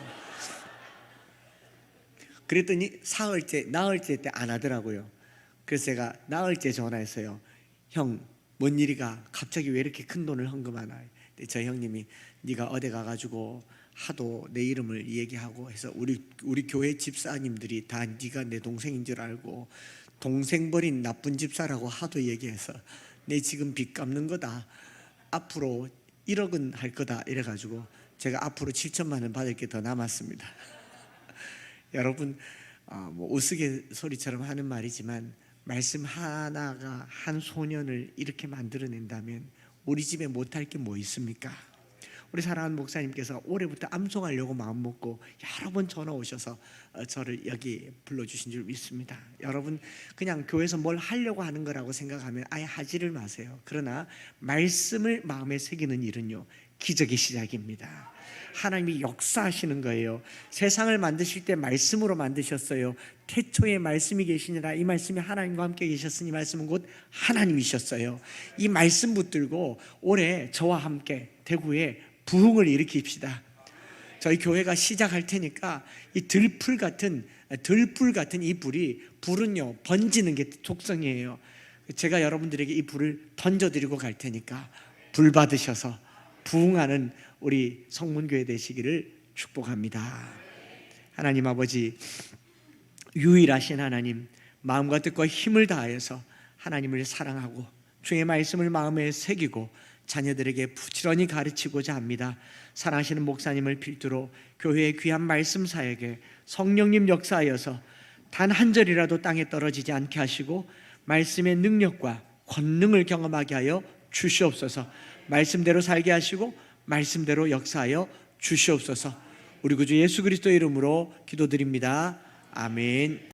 그랬더니 사흘째 나흘째 때 안 하더라고요. 그래서 제가 나흘째 전화했어요. 형, 뭔 일이가 갑자기 왜 이렇게 큰 돈을 헌금하나. 저희 형님이 네가 어디 가가지고 하도 내 이름을 얘기하고 해서 우리 교회 집사님들이 다 네가 내 동생인 줄 알고 동생 버린 나쁜 집사라고 하도 얘기해서 내 지금 빚 갚는 거다. 앞으로 1억은 할 거다 이래가지고 제가 앞으로 7천만 원 받을 게 더 남았습니다. 여러분 뭐 우스갯소리처럼 하는 말이지만 말씀 하나가 한 소년을 이렇게 만들어낸다면 우리 집에 못할 게 뭐 있습니까? 우리 사랑하는 목사님께서 올해부터 암송하려고 마음먹고 여러 번 전화 오셔서 저를 여기 불러주신 줄 믿습니다. 여러분 그냥 교회에서 뭘 하려고 하는 거라고 생각하면 아예 하지를 마세요. 그러나 말씀을 마음에 새기는 일은요 기적의 시작입니다. 하나님이 역사하시는 거예요. 세상을 만드실 때 말씀으로 만드셨어요. 태초에 말씀이 계시니라. 이 말씀이 하나님과 함께 계셨으니 이 말씀은 곧 하나님이셨어요. 이 말씀 붙들고 올해 저와 함께 대구에 부흥을 일으킵시다. 저희 교회가 시작할 테니까 이 들불 같은 이 불은요 번지는 게 속성이에요. 제가 여러분들에게 이 불을 던져드리고 갈 테니까 불 받으셔서 부흥하는 우리 성문교회 되시기를 축복합니다. 하나님 아버지, 유일하신 하나님, 마음과 뜻과 힘을 다하여서 하나님을 사랑하고 주의 말씀을 마음에 새기고 자녀들에게 부지런히 가르치고자 합니다. 사랑하시는 목사님을 필두로 교회의 귀한 말씀 사역에 성령님 역사하여서 단 한 절이라도 땅에 떨어지지 않게 하시고 말씀의 능력과 권능을 경험하게 하여 주시옵소서. 말씀대로 살게 하시고 말씀대로 역사하여 주시옵소서. 우리 구주 예수 그리스도의 이름으로 기도드립니다. 아멘.